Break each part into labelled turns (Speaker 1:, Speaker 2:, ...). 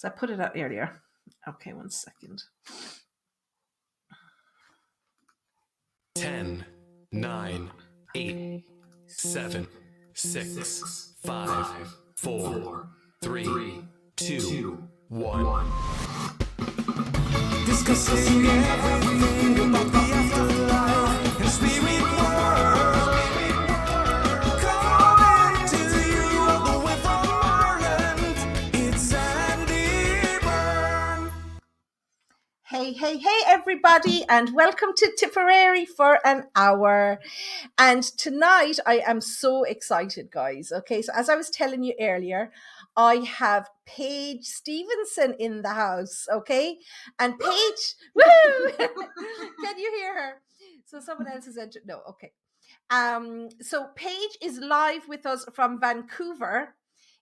Speaker 1: So I put it out earlier. Okay, 1 second.
Speaker 2: 10, 9, 8, 7, 6, 5, 4, 3, 2, 1. Discussing everything about the afterlife and spirit world. Coming to you all the way from Ireland, it's Sandie Byrne.
Speaker 1: Hey, everybody, and welcome to Tipperary for an hour. And tonight I am so excited, guys. Okay, so as I was telling you earlier, I have Paige Stevenson in the house. Okay, and Paige, woohoo! Can you hear her? So someone else has entered. No, okay. So Paige is live with us from Vancouver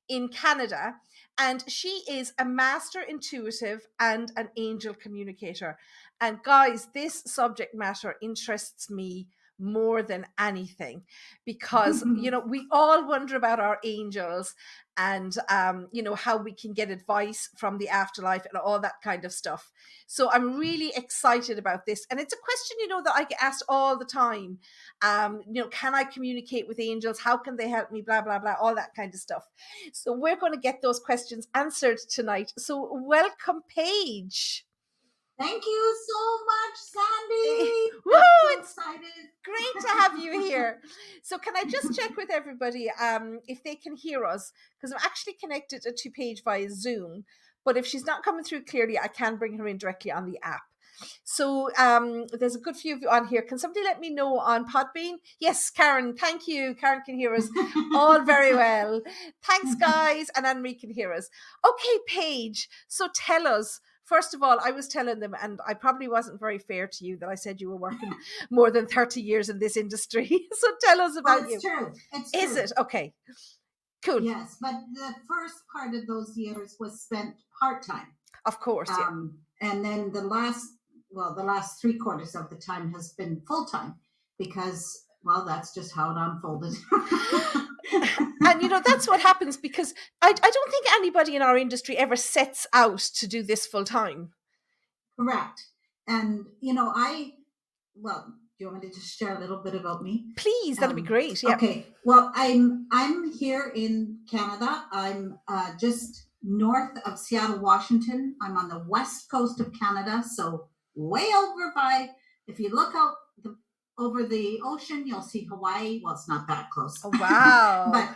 Speaker 1: in Canada, and she is a master intuitive and an angel communicator. And guys, this subject matter interests me more than anything, because we all wonder about our angels and how we can get advice from the afterlife and all that kind of stuff. So I'm really excited about this, and it's a question that I get asked all the time. Can I communicate with angels? How can they help me? Blah blah blah, all that kind of stuff. So we're going to get those questions answered tonight. So welcome, Paige.
Speaker 3: Thank you so much, Sandie.
Speaker 1: Woo!
Speaker 3: I'm so excited.
Speaker 1: Great to have you here. So can I just check with everybody if they can hear us? Because I'm actually connected to Paige via Zoom. But if she's not coming through clearly, I can bring her in directly on the app. So there's a good few of you on here. Can somebody let me know on Podbean? Yes, Karen, thank you. Karen can hear us all very well. Thanks, guys. And Anne-Marie can hear us. Okay, Paige, so tell us. First of all, I was telling them, and I probably wasn't very fair to you, that I said you were working more than 30 years in this industry. So tell us about
Speaker 3: it's
Speaker 1: you.
Speaker 3: True. It's
Speaker 1: Is
Speaker 3: true.
Speaker 1: it? Okay. Cool.
Speaker 3: Yes, but the first part of those years was spent part-time.
Speaker 1: Of course, yeah.
Speaker 3: And then the last 3/4 of the time has been full-time because, well, that's just how it unfolded.
Speaker 1: And that's what happens, because I don't think anybody in our industry ever sets out to do this full time.
Speaker 3: Correct. And do you want me to just share a little bit about me?
Speaker 1: Please, that'd be great. Yeah.
Speaker 3: Okay. Well, I'm here in Canada. I'm just north of Seattle, Washington. I'm on the west coast of Canada, so way over by. If you look out over the ocean, you'll see Hawaii. Well, it's not that close.
Speaker 1: Oh, wow.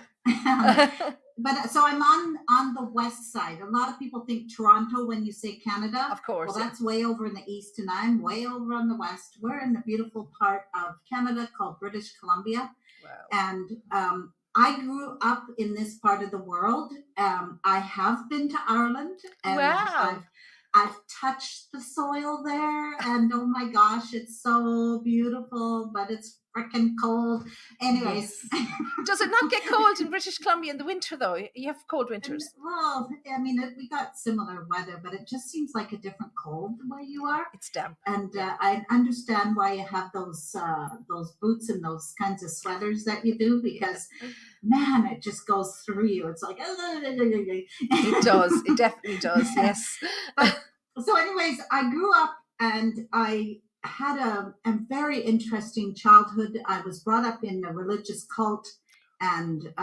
Speaker 3: But so I'm on the west side. A lot of people think Toronto when you say Canada.
Speaker 1: Of course.
Speaker 3: Well, that's way over in the east, and I'm way over on the west. We're in the beautiful part of Canada called British Columbia.
Speaker 1: Wow.
Speaker 3: And I grew up in this part of the world. I have been to Ireland, and
Speaker 1: wow.
Speaker 3: I've touched the soil there, and oh my gosh, it's so beautiful, but it's freaking cold. Anyways.
Speaker 1: Yes. Does it not get cold in British Columbia in the winter, though? You have cold winters.
Speaker 3: Well, I mean, we got similar weather, but it just seems like a different cold where you are.
Speaker 1: It's damp.
Speaker 3: And I understand why you have those boots and those kinds of sweaters that you do, because, man, it just goes through you. It's like...
Speaker 1: It does. It definitely does, yes.
Speaker 3: But, so anyways, I grew up and I had a very interesting childhood. I was brought up in a religious cult and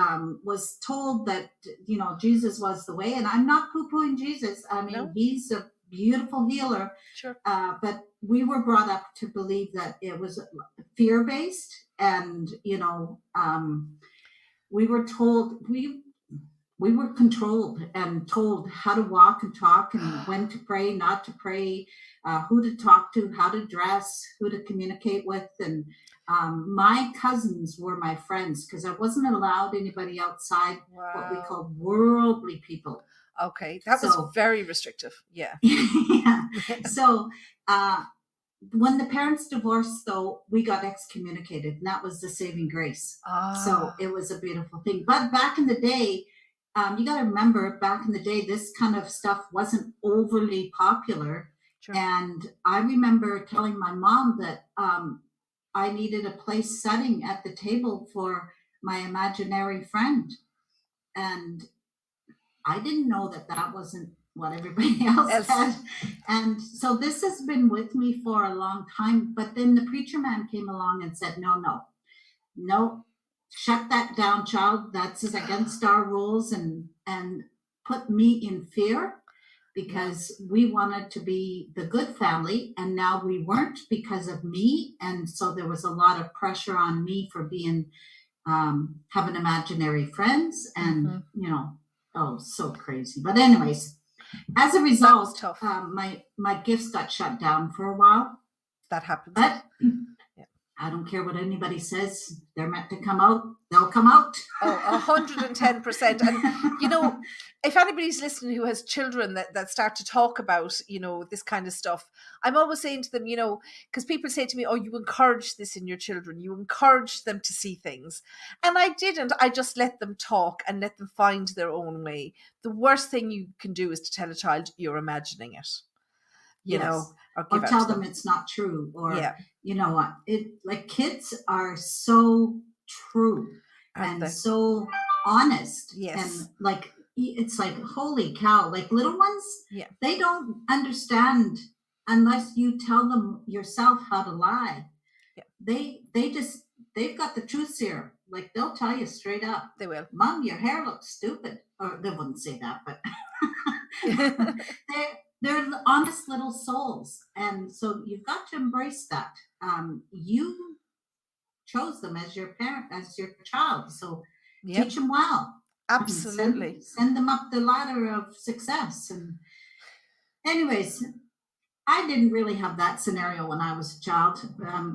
Speaker 3: was told that, Jesus was the way. And I'm not poo-pooing Jesus. I mean, no. He's a beautiful healer.
Speaker 1: Sure.
Speaker 3: But we were brought up to believe that it was fear-based. And, we were told... We were controlled and told how to walk and talk and when to pray, not to pray, who to talk to, how to dress, who to communicate with. And my cousins were my friends because I wasn't allowed anybody outside.
Speaker 1: Wow.
Speaker 3: What we called worldly people.
Speaker 1: Okay, that was very restrictive. Yeah.
Speaker 3: Yeah. So when the parents divorced, though, we got excommunicated, and that was the saving grace. So it was a beautiful thing. But back in the day, you got to remember, back in the day, this kind of stuff wasn't overly popular.
Speaker 1: Sure.
Speaker 3: And I remember telling my mom that I needed a place setting at the table for my imaginary friend. And I didn't know that wasn't what everybody else said. And so this has been with me for a long time. But then the preacher man came along and said, no, shut that down, child. That's against our rules, and put me in fear, because we wanted to be the good family, and now we weren't because of me. And so there was a lot of pressure on me for being having imaginary friends, and so crazy. But anyways, as a result, my gifts got shut down for a while.
Speaker 1: That happens.
Speaker 3: But I don't care what anybody says. They're meant to come out. They'll come out.
Speaker 1: 110%. And, if anybody's listening who has children that start to talk about, this kind of stuff, I'm always saying to them, because people say to me, oh, you encourage this in your children. You encourage them to see things. And I didn't. I just let them talk and let them find their own way. The worst thing you can do is to tell a child you're imagining it.
Speaker 3: Or tell them it's not true, or what, kids are so true and so honest, and it's like, holy cow, like little ones, they don't understand unless you tell them yourself how to lie. They've got the truth serum. Like, they'll tell you straight up.
Speaker 1: They will.
Speaker 3: Mom, your hair looks stupid. Or they wouldn't say that, but they're honest little souls. And so you've got to embrace that. You chose them as your parent, as your child. So teach them well.
Speaker 1: Absolutely.
Speaker 3: Send them up the ladder of success. And anyways, I didn't really have that scenario when I was a child,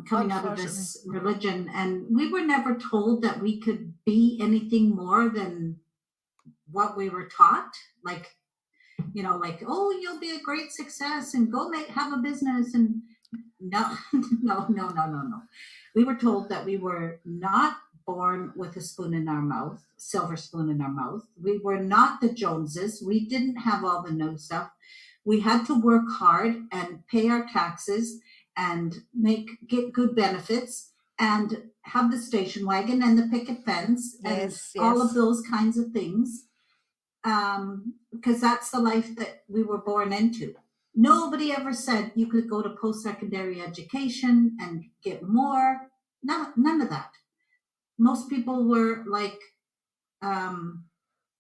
Speaker 3: coming out of this religion. And we were never told that we could be anything more than what we were taught. Like, oh, you'll be a great success and go have a business. And no. We were told that we were not born with a spoon in our mouth, silver spoon in our mouth. We were not the Joneses. We didn't have all the new stuff. We had to work hard and pay our taxes and get good benefits and have the station wagon and the picket fence and all of those kinds of things. Because that's the life that we were born into. Nobody ever said you could go to post-secondary education and get more. None of that. Most people were like,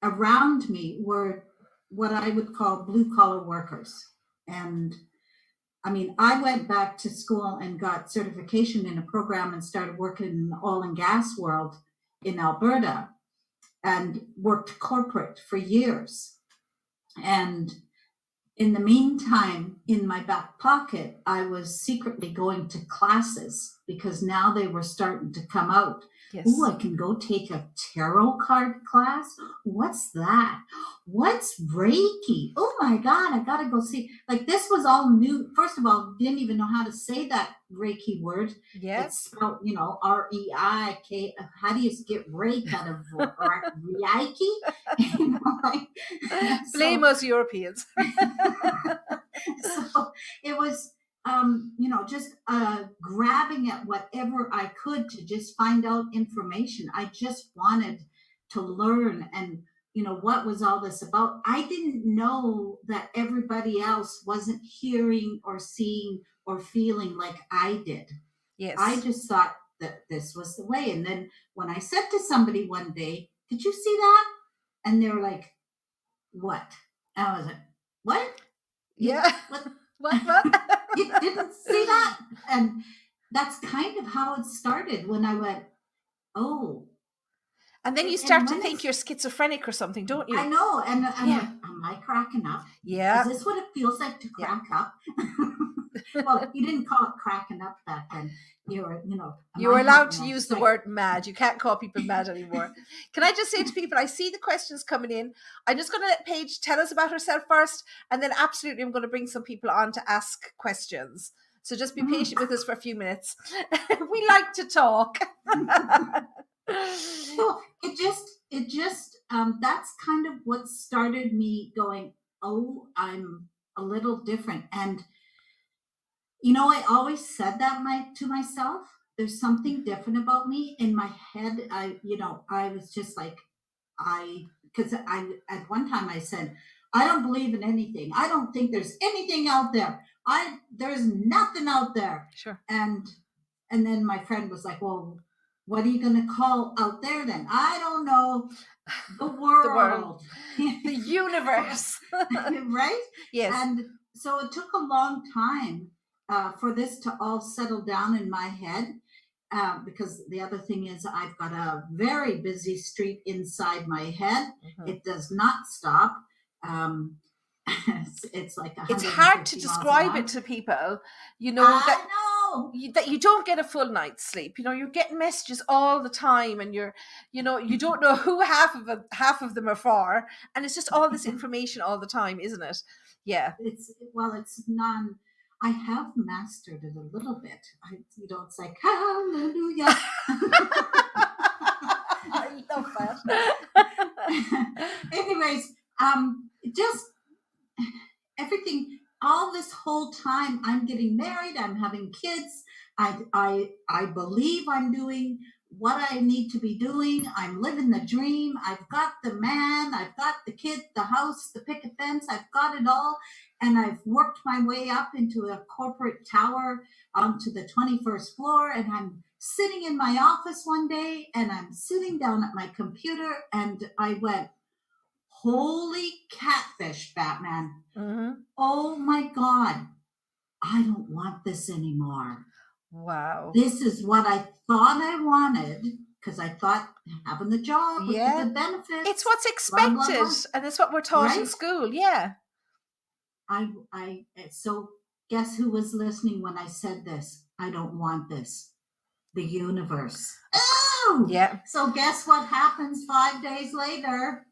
Speaker 3: around me were what I would call blue-collar workers. And I mean, I went back to school and got certification in a program and started working in the oil and gas world in Alberta, and worked corporate for years. And in the meantime, in my back pocket, I was secretly going to classes, because now they were starting to come out. Oh, I can go take a tarot card class. What's that? What's Reiki? Oh my God, I gotta go see. Like, this was all new. First of all, didn't even know how to say that Reiki word. It's spelled, R-E-I-K. How do you get Reiki out of Reiki?
Speaker 1: Blame us Europeans.
Speaker 3: So it was, just grabbing at whatever I could to just find out information. I just wanted to learn, and what was all this about? I didn't know that everybody else wasn't hearing or seeing or feeling like I did. I just thought that this was the way. And then when I said to somebody one day, "Did you see that?" And they were like, "What?" And I was like, "What? What? You didn't see that?" And that's kind of how it started, when I went, oh.
Speaker 1: And then you start to think you're schizophrenic or something, don't you?
Speaker 3: I know. And I'm like, am I cracking up? Is this what it feels like to crack up? Well, you didn't call it cracking up back then. You were
Speaker 1: allowed to use the word mad. You can't call people mad anymore. Can I just say to people, I see the questions coming in. I'm just going to let Paige tell us about herself first, and then absolutely I'm going to bring some people on to ask questions. So just be patient with us for a few minutes. We like to talk.
Speaker 3: So it just that's kind of what started me going, oh, I'm a little different. And I always said that to myself. There's something different about me. In my head, I was just like, because at one time I said, I don't believe in anything. I don't think there's anything out there. There's nothing out there.
Speaker 1: Sure.
Speaker 3: And then my friend was like, well, what are you going to call out there then? I don't know. The world.
Speaker 1: The universe.
Speaker 3: Right?
Speaker 1: Yes.
Speaker 3: And so it took a long time for this to all settle down in my head. Because the other thing is I've got a very busy street inside my head.
Speaker 1: Mhm.
Speaker 3: It does not stop. It's like
Speaker 1: it's hard to describe it to people, you know, that you don't get a full night's sleep. You know, you're getting messages all the time, and you don't know who half of them are for, and it's just all this information all the time, isn't it? Yeah.
Speaker 3: It's non. I have mastered it a little bit. It's like hallelujah.
Speaker 1: I love that.
Speaker 3: Anyways, just everything. All this whole time, I'm getting married. I'm having kids. I believe I'm doing what I need to be doing. I'm living the dream. I've got the man. I've got the kid, the house, the picket fence. I've got it all. And I've worked my way up into a corporate tower onto the 21st floor. And I'm sitting in my office one day, and I'm sitting down at my computer, and I went, holy catfish, Batman.
Speaker 1: Mm-hmm.
Speaker 3: Oh my God. I don't want this anymore.
Speaker 1: Wow.
Speaker 3: This is what I thought I wanted, because I thought having the job with the benefits.
Speaker 1: It's what's expected, blah, blah, blah. And it's what we're taught in school. Yeah.
Speaker 3: So guess who was listening when I said this? I don't want this. The universe. Oh!
Speaker 1: Yeah.
Speaker 3: So guess what happens 5 days later?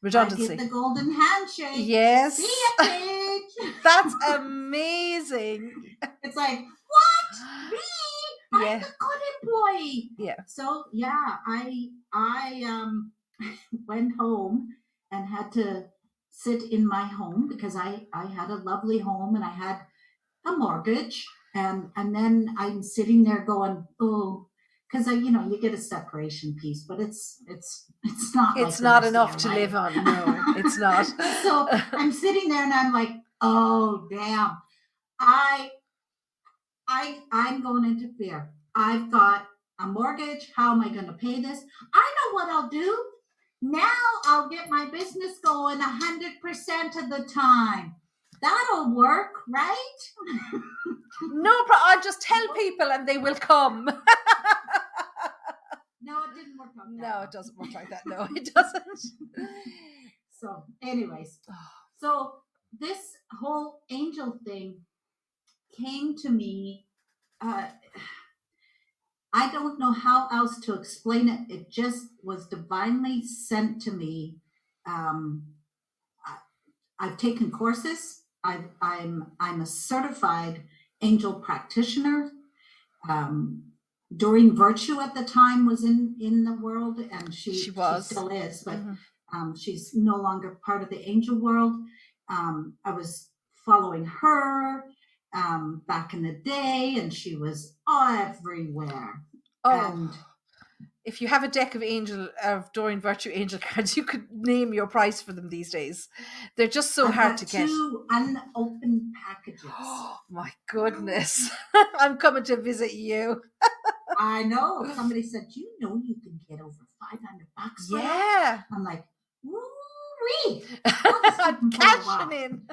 Speaker 1: Redundancy.
Speaker 3: I get the golden handshake.
Speaker 1: Yes.
Speaker 3: See ya, Paige.
Speaker 1: That's amazing.
Speaker 3: It's like, what? Me? I'm a good employee.
Speaker 1: Yeah.
Speaker 3: So yeah, I went home and had to sit in my home, because I had a lovely home and I had a mortgage, and then I'm sitting there going, oh, because you get a separation piece, but it's not.
Speaker 1: It's not enough to live on. No, it's not.
Speaker 3: So I'm sitting there and I'm like, oh damn, I'm going into fear. I've got a mortgage. How am I going to pay this? I know what I'll do. Now I'll get my business going 100% of the time. That'll work, right?
Speaker 1: No, but I'll just tell people and they will come.
Speaker 3: No, it didn't work out that
Speaker 1: No, it doesn't work like that. No, it doesn't.
Speaker 3: So, anyways, so this whole angel thing came to me. I don't know how else to explain it. It just was divinely sent to me. I've taken courses. I'm a certified angel practitioner. Doreen Virtue at the time was in the world, and she still is, but she's no longer part of the angel world. I was following her back in the day, and she was everywhere.
Speaker 1: Oh,
Speaker 3: and
Speaker 1: if you have a deck of Doreen Virtue angel cards, you could name your price for them these days. They're just so hard to get.
Speaker 3: 2 unopened packages.
Speaker 1: Oh my goodness. I'm coming to visit you.
Speaker 3: I know. Somebody said, you can get over $500 for that? I'm like, woo-wee.
Speaker 1: I'm cashing in.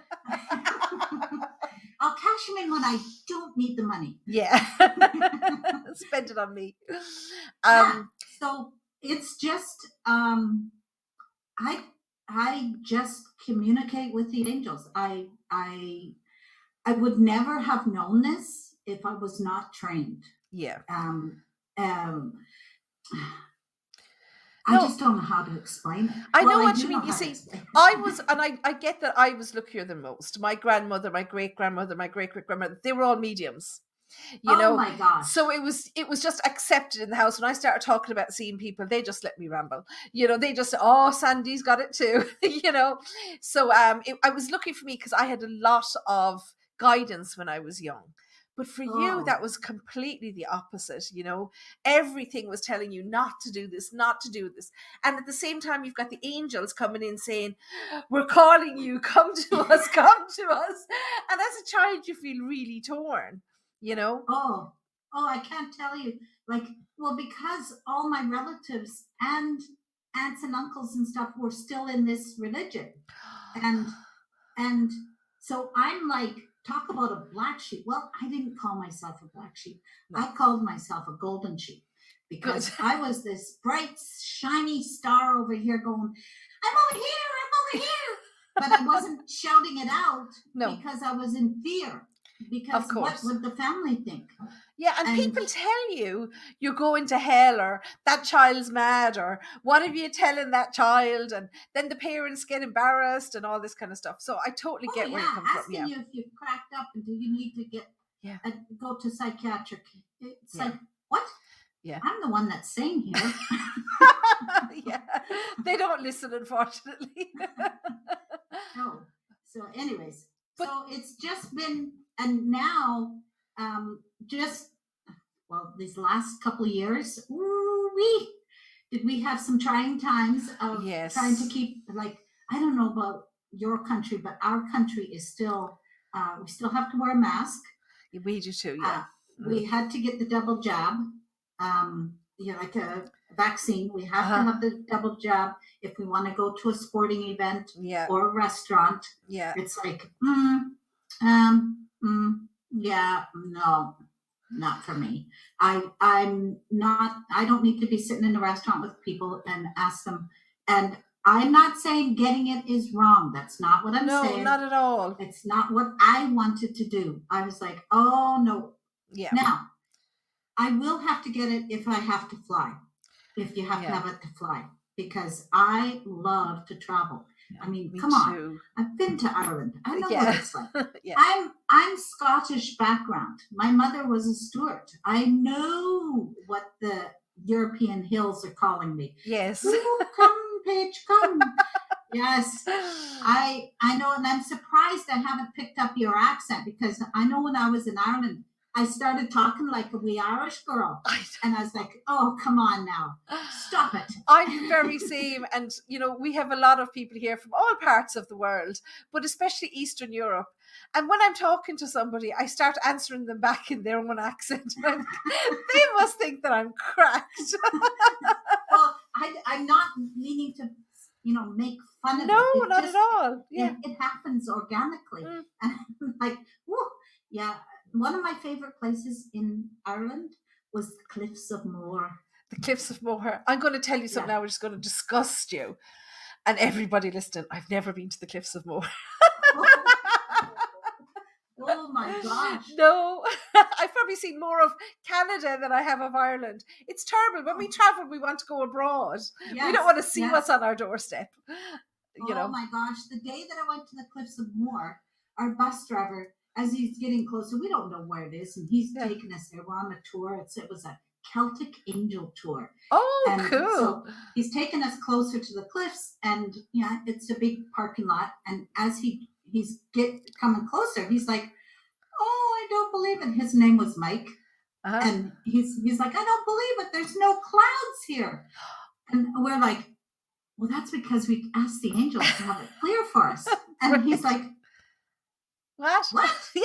Speaker 3: I'll cash them in when I don't need the money.
Speaker 1: Yeah. Spend it on me.
Speaker 3: So it's just, I just communicate with the angels. I would never have known this if I was not trained.
Speaker 1: Yeah.
Speaker 3: I just don't know how to explain it.
Speaker 1: I know what you mean. You see, I get that I was luckier than most. My grandmother, my great-grandmother, my great-great-grandmother, they were all mediums. You know,
Speaker 3: my gosh.
Speaker 1: So it was just accepted in the house. When I started talking about seeing people, they just let me ramble. You know, they just, Sandie's got it too. You know, so I was lucky for me because I had a lot of guidance when I was young. But for you,
Speaker 3: Oh.
Speaker 1: that was completely the opposite. Everything was telling you not to do this, not to do this. And at the same time, you've got the angels coming in saying, we're calling you, come to us, come to us. And as a child, you feel really torn,
Speaker 3: Oh, I can't tell you. Because all my relatives and aunts and uncles and stuff were still in this religion. And so I'm like, talk about a black sheep. Well, I didn't call myself a black sheep.
Speaker 1: No.
Speaker 3: I called myself a golden sheep because
Speaker 1: Good.
Speaker 3: I was this bright, shiny star over here going, I'm over here. But I wasn't shouting it out because I was in fear. Because
Speaker 1: of course.
Speaker 3: What would the family think?
Speaker 1: Yeah, and people tell you you're going to hell, or that child's mad, or what are you telling that child? And then the parents get embarrassed and all this kind of stuff. So I totally get where you come from.
Speaker 3: Asking you if you've cracked up and do you need to get go to psychiatric. It's like, what?
Speaker 1: Yeah.
Speaker 3: I'm the one that's saying here.
Speaker 1: Yeah. They don't listen, unfortunately.
Speaker 3: No. So anyways, so it's just been, and now these last couple of years, did we have some trying times of trying to keep, like, I don't know about your country, but our country is still, we still have to wear a mask.
Speaker 1: We do too, yeah.
Speaker 3: We had to get the double jab, like a vaccine. We have to have the double jab if we want to go to a sporting event or a restaurant.
Speaker 1: Yeah.
Speaker 3: It's like, no, not for me. I don't need to be sitting in a restaurant with people and ask them. And I'm not saying getting it is wrong. That's not what I'm saying.
Speaker 1: No, not at all.
Speaker 3: It's not what I wanted to do. I was like, oh no.
Speaker 1: Yeah.
Speaker 3: Now, I will have to get it if I have to fly. If you have to have it to fly, because I love to travel. Yeah, I mean, come on. I've been to Ireland. I know what it's like. I'm Scottish background. My mother was a Stuart. I know what the European hills are calling me.
Speaker 1: Yes.
Speaker 3: Ooh, come, Paige, come. Yes. I know, and I'm surprised I haven't picked up your accent, because I know when I was in Ireland, I started talking like a wee Irish girl. And I was like, oh, come on now. Stop it.
Speaker 1: I'm the very same. And, we have a lot of people here from all parts of the world, but especially Eastern Europe. And when I'm talking to somebody, I start answering them back in their own accent. They must think that I'm cracked.
Speaker 3: Well, I'm not meaning to, make fun of it.
Speaker 1: No, not at all. Yeah.
Speaker 3: It happens organically. And I'm like, whoa, yeah. One of my favorite places in Ireland was the Cliffs of Moher.
Speaker 1: The Cliffs of Moher. I'm going to tell you something now, which is going to disgust you. And everybody listening, I've never been to the Cliffs of Moher.
Speaker 3: Oh my gosh.
Speaker 1: No, I've probably seen more of Canada than I have of Ireland. It's terrible. When we travel, we want to go abroad. Yes, we don't want to see what's on our doorstep.
Speaker 3: Oh my gosh. The day that I went to the Cliffs of Moher, our bus driver, as he's getting closer, we don't know where it is, and he's taking us there. We're on a tour. It was a Celtic Angel tour.
Speaker 1: Oh, cool.
Speaker 3: So he's taking us closer to the cliffs, and it's a big parking lot. And as he's coming closer, he's like, oh, I don't believe it. His name was Mike. And he's like, I don't believe it. There's no clouds here. And we're like, well, that's because we asked the angels to have it clear for us. And he's like,
Speaker 1: What?
Speaker 3: Yeah.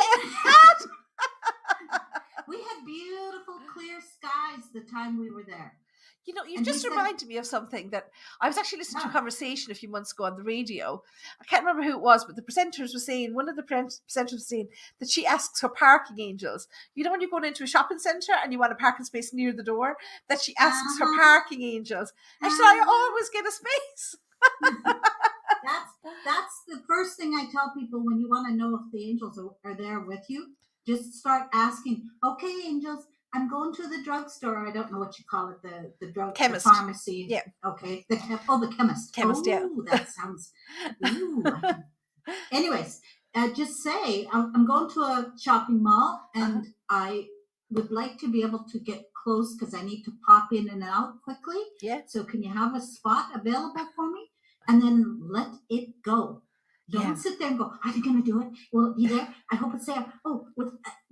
Speaker 3: We had beautiful, clear skies the time we were there.
Speaker 1: You've just reminded me of something that I was actually listening to a conversation a few months ago on the radio. I can't remember who it was, but the presenters were saying, one of the presenters was saying that she asks her parking angels. When you're going into a shopping centre and you want a parking space near the door, that she asks her parking angels. And she said, I always get a space.
Speaker 3: That's the first thing I tell people when you want to know if the angels are there with you. Just start asking, okay, angels, I'm going to the drugstore. I don't know what you call it, the drug
Speaker 1: chemist.
Speaker 3: The pharmacy.
Speaker 1: Yeah.
Speaker 3: Okay. The chemist.
Speaker 1: Chemist,
Speaker 3: that sounds. Anyways, just say I'm going to a shopping mall, and I would like to be able to get close because I need to pop in and out quickly.
Speaker 1: Yeah.
Speaker 3: So can you have a spot available for me? And then let it go. Don't sit there and go, are they going to do it? Will it be there? I hope it's there. Oh,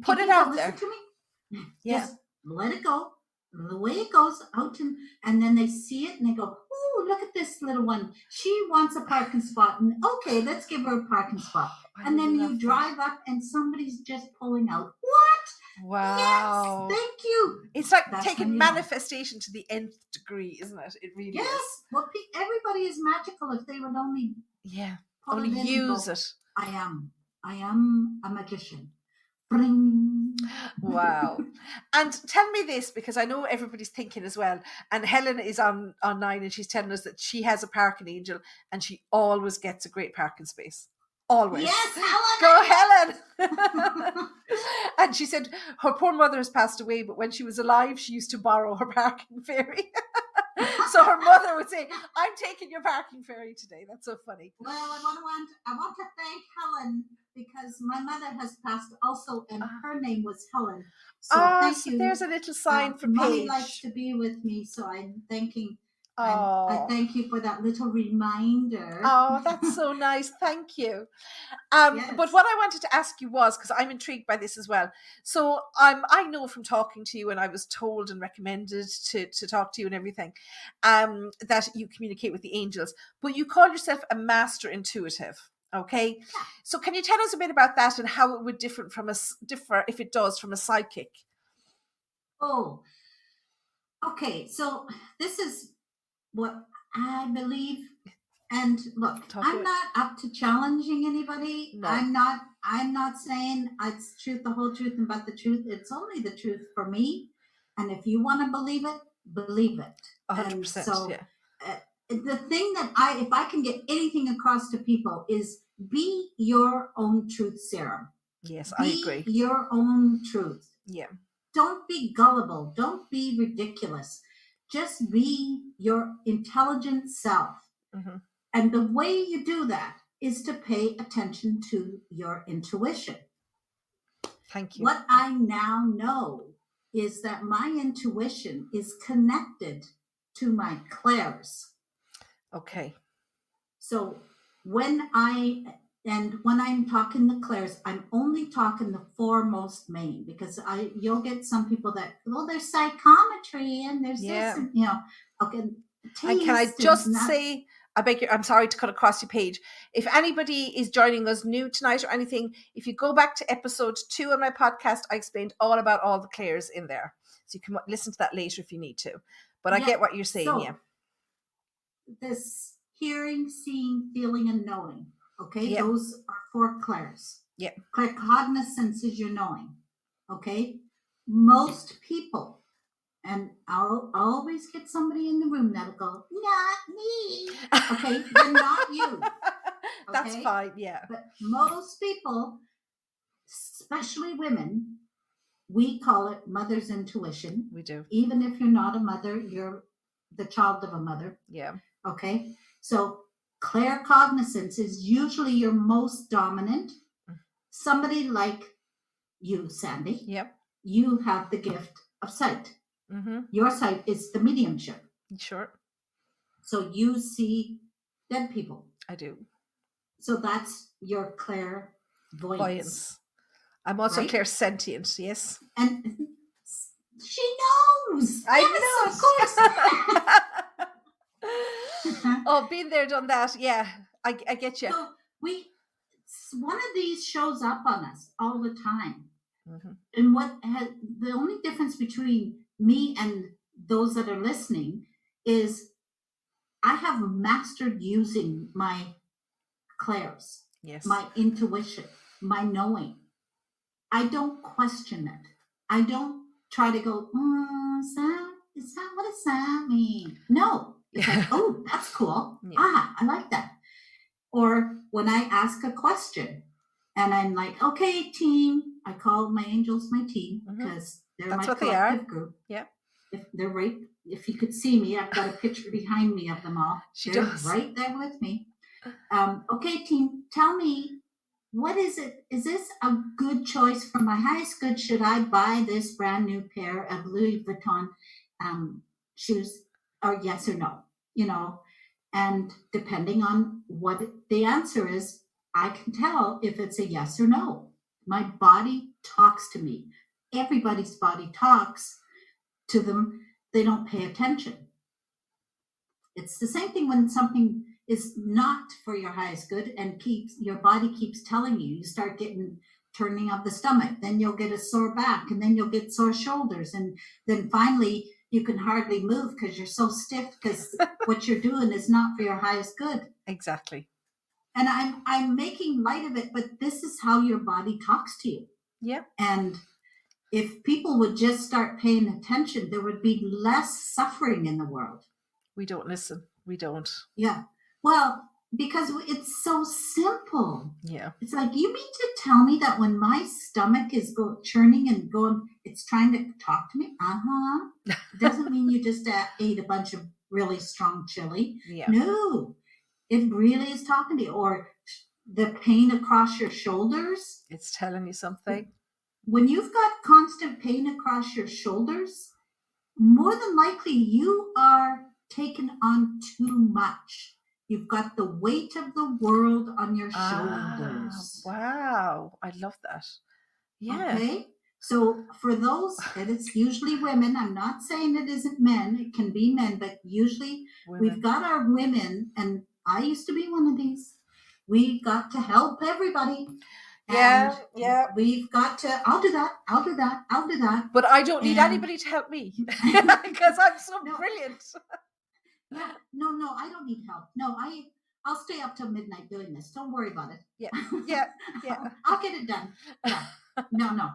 Speaker 1: Put it out there.
Speaker 3: Listen to me.
Speaker 1: Yeah.
Speaker 3: Just let it go. The way it goes out, and then they see it and they go, oh, look at this little one. She wants a parking spot. And okay, let's give her a parking spot. And then you drive up and somebody's just pulling out. What?
Speaker 1: Wow.
Speaker 3: Yes, thank you.
Speaker 1: It's like taking manifestation to the nth degree, isn't it? It really is.
Speaker 3: Well, everybody is magical if they would only
Speaker 1: use it.
Speaker 3: I am a magician. Bring.
Speaker 1: Wow. And tell me this, because I know everybody's thinking as well. And Helen is online and she's telling us that she has a parking angel and she always gets a great parking space. Always.
Speaker 3: Yes, Helen.
Speaker 1: Go, Helen. And she said her poor mother has passed away, but when she was alive, she used to borrow her parking ferry. So her mother would say, I'm taking your parking ferry today. That's so funny.
Speaker 3: Well, I want to thank Helen because my mother has passed also, and her name was Helen. So thank you.
Speaker 1: There's a little sign for
Speaker 3: Mommy
Speaker 1: Paige.
Speaker 3: likes to be with me, so I'm thanking. I thank you for that little reminder.
Speaker 1: Oh, that's so nice. Thank you. But what I wanted to ask you was, because I'm intrigued by this as well. So I know from talking to you, and I was told and recommended to talk to you and everything, that you communicate with the angels, but you call yourself a master intuitive. Okay. Yeah. So can you tell us a bit about that and how it would differ if it does from a psychic?
Speaker 3: Oh, okay. So this is what I believe. And look, I'm not up to challenging anybody. No. I'm not saying it's truth, the whole truth, and but the truth. It's only the truth for me. And if you want to believe it, believe it.
Speaker 1: 100%. So
Speaker 3: the thing that if I can get anything across to people is be your own truth serum.
Speaker 1: Yes, I agree.
Speaker 3: Be your own truth.
Speaker 1: Yeah.
Speaker 3: Don't be gullible. Don't be ridiculous. Just be your intelligent self. Mm-hmm. And the way you do that is to pay attention to your intuition.
Speaker 1: Thank you.
Speaker 3: What I now know is that my intuition is connected to my clairs.
Speaker 1: Okay.
Speaker 3: So when I'm talking the clairs, I'm only talking the foremost main, because you'll get some people that, there's psychometry and there's this, and, okay.
Speaker 1: And can I just say, I'm sorry to cut across your page. If anybody is joining us new tonight or anything, if you go back to episode 2 of my podcast, I explained all about all the clairs in there. So you can listen to that later if you need to. But I get what you're saying,
Speaker 3: so, this hearing, seeing, feeling, and knowing. Okay, yep. Those are 4 clairs.
Speaker 1: Yeah.
Speaker 3: Claircognizance is your knowing. Okay, most people. And I'll always get somebody in the room that'll go, not me. Okay, then not you. Okay?
Speaker 1: That's fine, yeah.
Speaker 3: But most people, especially women, we call it mother's intuition.
Speaker 1: We do.
Speaker 3: Even if you're not a mother, you're the child of a mother.
Speaker 1: Yeah.
Speaker 3: Okay, so claircognizance is usually your most dominant. Somebody like you, Sandie.
Speaker 1: Yep.
Speaker 3: You have the gift of sight. Mm-hmm. Your sight is the mediumship.
Speaker 1: Sure.
Speaker 3: So you see dead people.
Speaker 1: I do.
Speaker 3: So that's your clairvoyance.
Speaker 1: I'm also clairsentient, yes.
Speaker 3: And she knows.
Speaker 1: I know. Of course. Oh, been there, done that. Yeah, I get you.
Speaker 3: So one of these shows up on us all the time. Mm-hmm. And the only difference between me and those that are listening is I have mastered using my clairs,
Speaker 1: yes,
Speaker 3: my intuition, my knowing. I don't question it. I don't try to go, is that what does that mean? No. It's like, oh, that's cool. Yeah. I like that. Or when I ask a question and I'm like, okay, team, I call my angels my team because they're my collective group.
Speaker 1: Yeah.
Speaker 3: If you could see me, I've got a picture behind me of them all. They're right there with me. Okay, team, tell me, what is it? Is this a good choice for my highest good? Should I buy this brand new pair of Louis Vuitton shoes, or yes or no? And depending on what the answer is, I can tell if it's a yes or no. My body talks to me. Everybody's body talks to them. They don't pay attention. It's the same thing when something is not for your highest good and your body keeps telling you. You start getting turning of the stomach, then you'll get a sore back, and then you'll get sore shoulders, and then finally you can hardly move because you're so stiff because what you're doing is not for your highest good.
Speaker 1: Exactly.
Speaker 3: And I'm making light of it, but this is how your body talks to you.
Speaker 1: Yeah.
Speaker 3: And if people would just start paying attention, there would be less suffering in the world.
Speaker 1: We don't listen. We don't.
Speaker 3: Yeah. Well, because it's so simple.
Speaker 1: Yeah.
Speaker 3: It's like, you mean to tell me that when my stomach is churning and going, it's trying to talk to me? It doesn't mean you just ate a bunch of really strong chili.
Speaker 1: Yeah.
Speaker 3: No, it really is talking to you. Or the pain across your shoulders.
Speaker 1: It's telling you something.
Speaker 3: When you've got constant pain across your shoulders, more than likely you are taken on too much. You've got the weight of the world on your shoulders.
Speaker 1: Wow. I love that. Yeah.
Speaker 3: Okay. So for those, and it's usually women, I'm not saying it isn't men, it can be men, but usually we've got our women, and I used to be one of these. We got to help everybody.
Speaker 1: Yeah, yeah.
Speaker 3: We've got to, I'll do that.
Speaker 1: But I don't need anybody to help me because I'm so brilliant.
Speaker 3: Yeah, no, I don't need help. No, I'll stay up till midnight doing this. Don't worry about it.
Speaker 1: Yeah.
Speaker 3: I'll get it done. Yeah. No.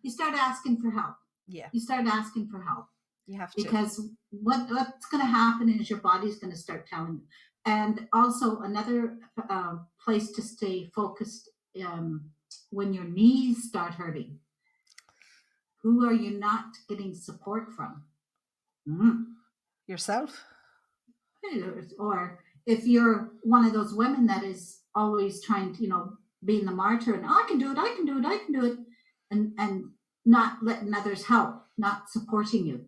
Speaker 3: You start asking for help.
Speaker 1: Yeah.
Speaker 3: You start asking for help.
Speaker 1: You have to.
Speaker 3: Because what's going to happen is your body's going to start telling you. And also another place to stay focused when your knees start hurting. Who are you not getting support from?
Speaker 1: Yourself?
Speaker 3: Or if you're one of those women that is always trying to, being the martyr and I can do it, and not letting others help, not supporting you.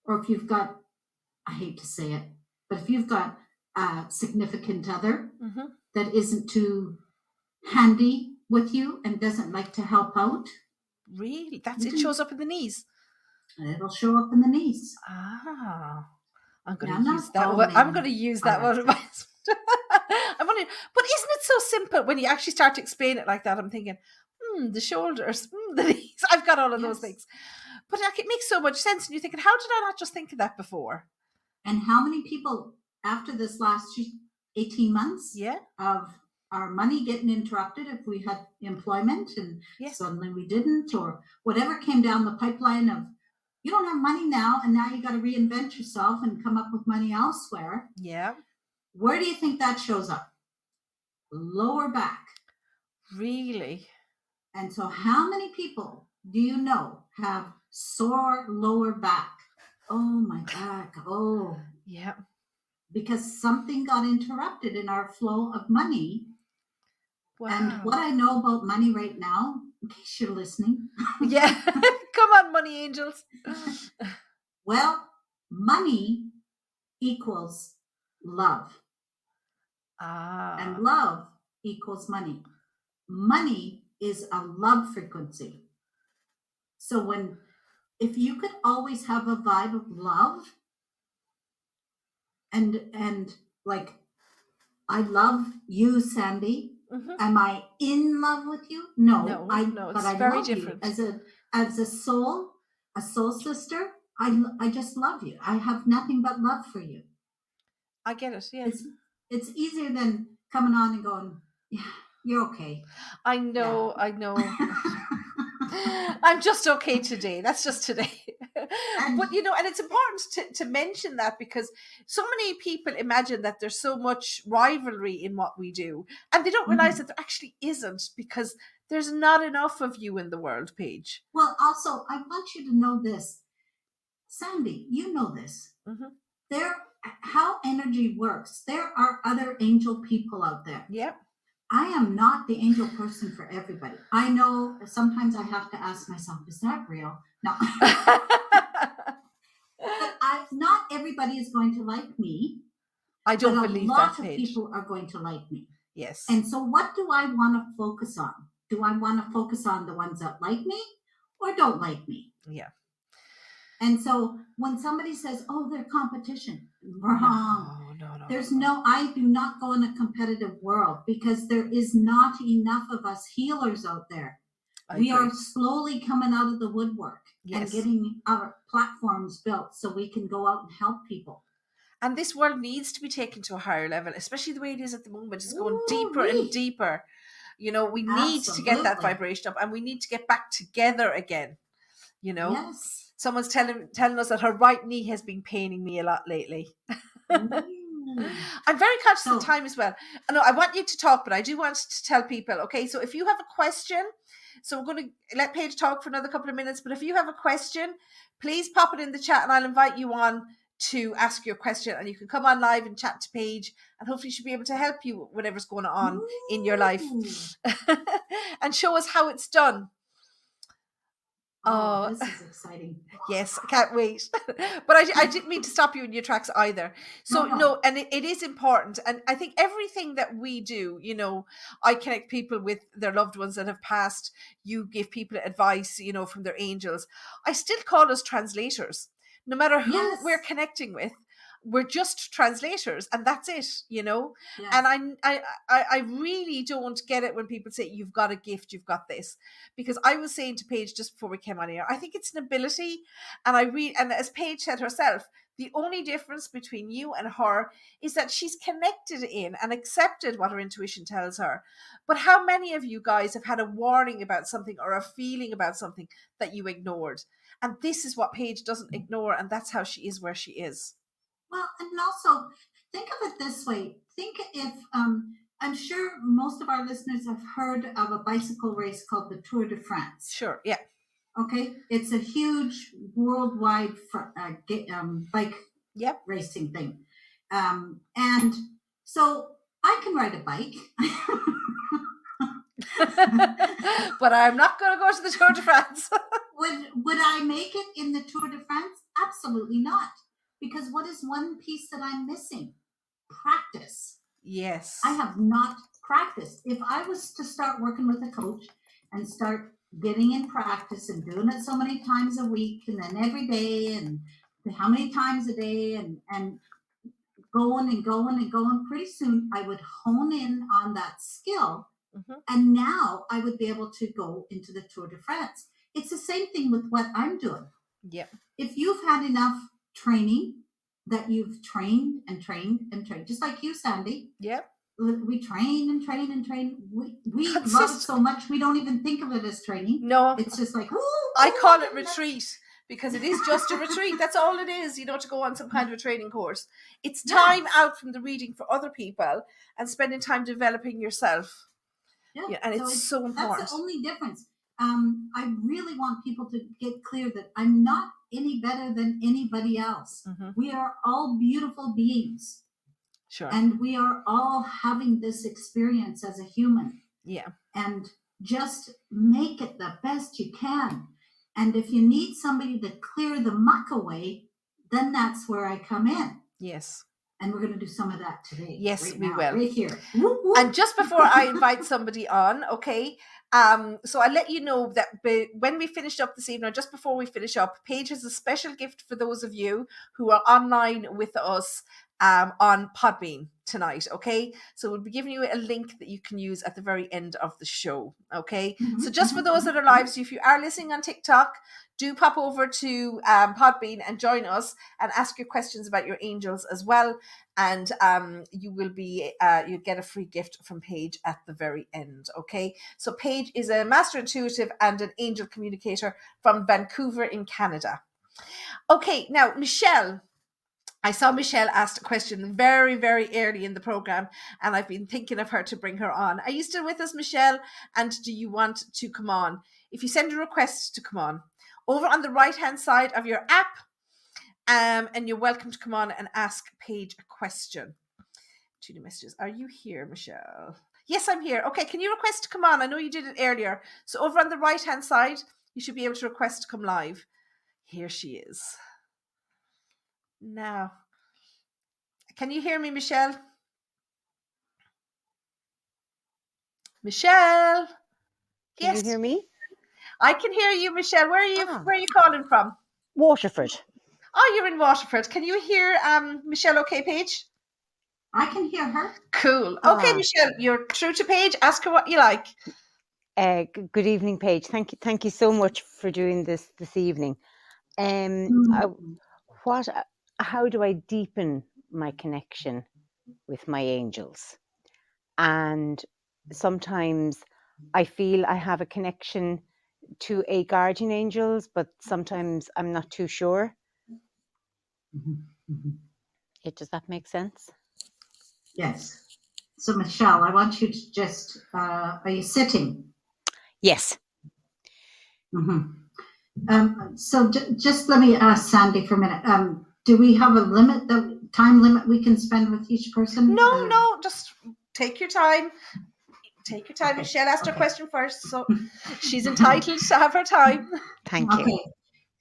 Speaker 3: Or if you've got, I hate to say it, but if you've got a significant other that isn't too handy with you and doesn't like to help out.
Speaker 1: Really? It shows up in the knees?
Speaker 3: It'll show up in the knees.
Speaker 1: I'm going to use that one. I'm going to use that one. I'm wondering, but isn't it so simple when you actually start to explain it like that? I'm thinking, the shoulders, the knees. I've got all of those things. But it makes so much sense. And you're thinking, how did I not just think of that before?
Speaker 3: And how many people after this last 18 months of our money getting interrupted if we had employment and suddenly we didn't, or whatever came down the pipeline of, you don't have money now, and now you got to reinvent yourself and come up with money elsewhere.
Speaker 1: Yeah.
Speaker 3: Where do you think that shows up? Lower back.
Speaker 1: Really?
Speaker 3: And so how many people do you know have sore lower back? Oh, my back. Oh.
Speaker 1: Yeah.
Speaker 3: Because something got interrupted in our flow of money.
Speaker 1: Wow.
Speaker 3: And what I know about money right now, in case you're listening.
Speaker 1: Yeah. Come on, money angels.
Speaker 3: Well, money equals love. And love equals money. Money is a love frequency. So if you could always have a vibe of love and like, I love you, Sandie. Am I in love with you? No,
Speaker 1: it's very different.
Speaker 3: As a soul sister, I just love you. I have nothing but love for you.
Speaker 1: I get it. Yeah.
Speaker 3: It's easier than coming on and going, yeah, you're okay.
Speaker 1: I know. I'm just okay today. That's just today. But, and it's important to mention that because so many people imagine that there's so much rivalry in what we do. And they don't realize that there actually isn't, because there's not enough of you in the world, Paige.
Speaker 3: Well, also, I want you to know this. Sandie, you know this. How energy works. There are other angel people out there.
Speaker 1: Yep.
Speaker 3: I am not the angel person for everybody. I know sometimes I have to ask myself, is that real? No. But not everybody is going to like me.
Speaker 1: I don't believe that,
Speaker 3: Paige. A lot of people are going to like me.
Speaker 1: Yes.
Speaker 3: And so what do I want to focus on? Do I want to focus on the ones that like me or don't like me?
Speaker 1: Yeah.
Speaker 3: And so when somebody says, oh, they're competition, wrong.
Speaker 1: No.
Speaker 3: I do not go in a competitive world because there is not enough of us healers out there. We are slowly coming out of the woodwork and getting our platforms built so we can go out and help people.
Speaker 1: And this world needs to be taken to a higher level, especially the way it is at the moment. It's going deeper and deeper. You know, we need to get that vibration up, and we need to get back together again. You know,
Speaker 3: yes.
Speaker 1: Someone's telling us that her right knee has been paining me a lot lately. I'm very conscious of time as well. I know I want you to talk, but I do want to tell people, okay, so if you have a question, so we're going to let Paige talk for another couple of minutes, but if you have a question, please pop it in the chat and I'll invite you on to ask your question, and you can come on live and chat to Paige, and hopefully she'll be able to help you whatever's going on in your life and show us how it's done.
Speaker 3: Oh, this is exciting.
Speaker 1: Yes, I can't wait. But I didn't mean to stop you in your tracks either. So no, and it is important. And I think everything that we do, you know, I connect people with their loved ones that have passed. You give people advice, you know, from their angels. I still call us translators. No matter who we're connecting with, we're just translators, and that's it, you know. And I really don't get it when people say you've got a gift, you've got this, because I was saying to Paige just before we came on here, I think it's an ability, and and as Paige said herself, the only difference between you and her is that she's connected in and accepted what her intuition tells her. But how many of you guys have had a warning about something or a feeling about something that you ignored? And this is what Paige doesn't ignore, and that's how she is where she is.
Speaker 3: Well, and also think of it this way. Think if, I'm sure most of our listeners have heard of a bicycle race called the Tour de France.
Speaker 1: Sure, yeah.
Speaker 3: Okay, it's a huge worldwide bike racing thing. And so I can ride a bike.
Speaker 1: But I'm not going to go to the Tour de France.
Speaker 3: Would I make it in the Tour de France? Absolutely not. Because what is one piece that I'm missing? Practice.
Speaker 1: Yes.
Speaker 3: I have not practiced. If I was to start working with a coach and start getting in practice and doing it so many times a week and then every day and how many times a day and going, pretty soon I would hone in on that skill. And now I would be able to go into the Tour de France. It's the same thing with what I'm doing.
Speaker 1: Yep.
Speaker 3: If you've had enough training that you've trained, just like you, Sandie.
Speaker 1: Yep.
Speaker 3: We train and train and train. We love it so much we don't even think of it as training.
Speaker 1: No.
Speaker 3: It's just like,
Speaker 1: I call it retreat because it is just a retreat. That's all it is, you know, to go on some kind of a training course. It's time out from the reading for other people and spending time developing yourself. Yeah, and it's so important.
Speaker 3: That's the only difference. I really want people to get clear that I'm not any better than anybody else. We are all beautiful beings.
Speaker 1: Sure.
Speaker 3: And we are all having this experience as a human.
Speaker 1: Yeah.
Speaker 3: And just make it the best you can. And if you need somebody to clear the muck away, then that's where I come in.
Speaker 1: Yes.
Speaker 3: And we're going to do some of that today.
Speaker 1: Yes,
Speaker 3: right
Speaker 1: we
Speaker 3: now,
Speaker 1: will.
Speaker 3: Right here.
Speaker 1: And just before I invite somebody on, okay, so I'll let you know that when we finish up this evening, or just before we finish up, Paige has a special gift for those of you who are online with us on Podbean tonight, okay? So we'll be giving you a link that you can use at the very end of the show, okay? So just for those that are live, so if you are listening on TikTok, do pop over to Podbean and join us and ask your questions about your angels as well. And you will be, you get a free gift from Paige at the very end, okay? So Paige is a master intuitive and an angel communicator from Vancouver in Canada. Okay, now Michelle. I saw Michelle asked a question very, very early in the program, and I've been thinking of her to bring her on. Are you still with us, Michelle? And do you want to come on? If you send a request to come on, over on the right-hand side of your app, and you're welcome to come on and ask Paige a question. To the messages. Are you here, Michelle? Yes, I'm here. Okay, can you request to come on? I know you did it earlier. So over on the right-hand side, you should be able to request to come live. Here she is. Now, can you hear me, Michelle? Michelle.
Speaker 4: Can
Speaker 1: Yes,
Speaker 4: you hear me?
Speaker 1: I can hear you, Michelle. Where are you?
Speaker 4: Ah.
Speaker 1: Where are you calling from?
Speaker 4: Waterford.
Speaker 1: Oh, you're in Waterford. Can you hear Michelle? Okay, Paige.
Speaker 3: I can hear her.
Speaker 1: Cool. Okay,
Speaker 4: Ah.
Speaker 1: Michelle, you're through to Paige. Ask her what you like.
Speaker 4: Good evening, Paige. Thank you so much for doing this evening. How do I deepen my connection with my angels? And sometimes I feel I have a connection to a guardian angels, but sometimes I'm not too sure. Does that make sense?
Speaker 3: Yes. So, Michelle, I want you to just, are you sitting?
Speaker 4: Yes.
Speaker 3: So just let me ask Sandie for a minute. Do we have a limit, the time limit we can spend with each person?
Speaker 1: No, just take your time. Take your time.
Speaker 3: Okay,
Speaker 1: Michelle asked her
Speaker 3: okay.
Speaker 1: question first, so she's entitled to have her time.
Speaker 4: Thank you.
Speaker 3: Okay,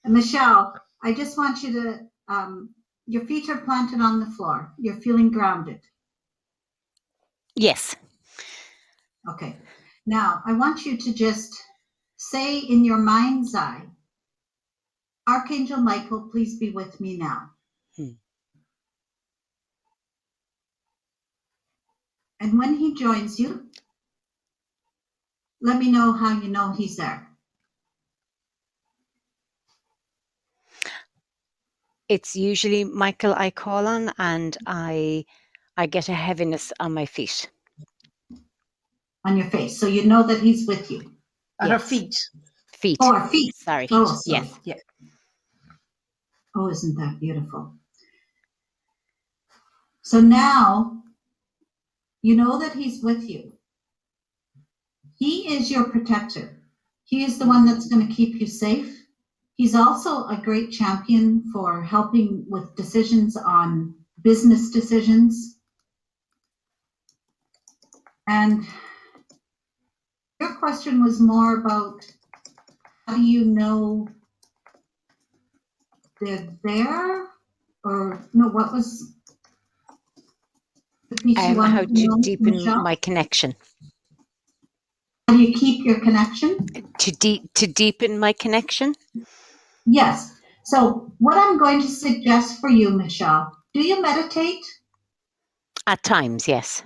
Speaker 3: Michelle, I just want you to, your feet are planted on the floor. You're feeling grounded.
Speaker 4: Yes.
Speaker 3: Okay. Now, I want you to just say in your mind's eye, Archangel Michael, please be with me now. And when he joins you, let me know how you know he's there.
Speaker 4: It's usually Michael I call on, and I get a heaviness on my feet.
Speaker 3: On your face. So you know that he's with you.
Speaker 1: On her feet.
Speaker 4: Feet.
Speaker 3: Oh, her feet.
Speaker 4: Sorry.
Speaker 3: Oh, sorry.
Speaker 4: Yes.
Speaker 1: Yeah.
Speaker 3: Oh, isn't that beautiful? So now you know that he's with you. He is your protector. He is the one that's going to keep you safe. He's also a great champion for helping with decisions on business decisions. And your question was more about how do you know they're there? Or no, what was the piece you wanted
Speaker 4: How
Speaker 3: to
Speaker 4: to
Speaker 3: know,
Speaker 4: deepen
Speaker 3: Michelle?
Speaker 4: my connection.
Speaker 3: How do you keep your connection?
Speaker 4: To deepen my connection?
Speaker 3: Yes. So what I'm going to suggest for you, Michelle, do you meditate?
Speaker 4: At times, yes.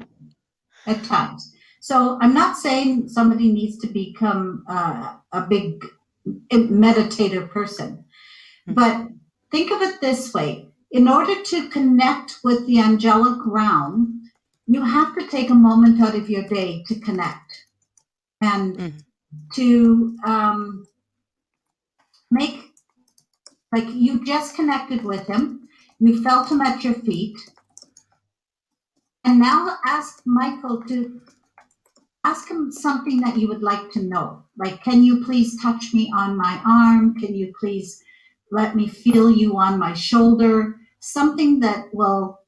Speaker 3: At times. So I'm not saying somebody needs to become a big meditator person, but think of it this way. In order to connect with the angelic realm, you have to take a moment out of your day to connect and to make, like you just connected with him, you felt him at your feet, and now ask Michael to ask him something that you would like to know. Like, can you please touch me on my arm? Can you please let me feel you on my shoulder? Something that will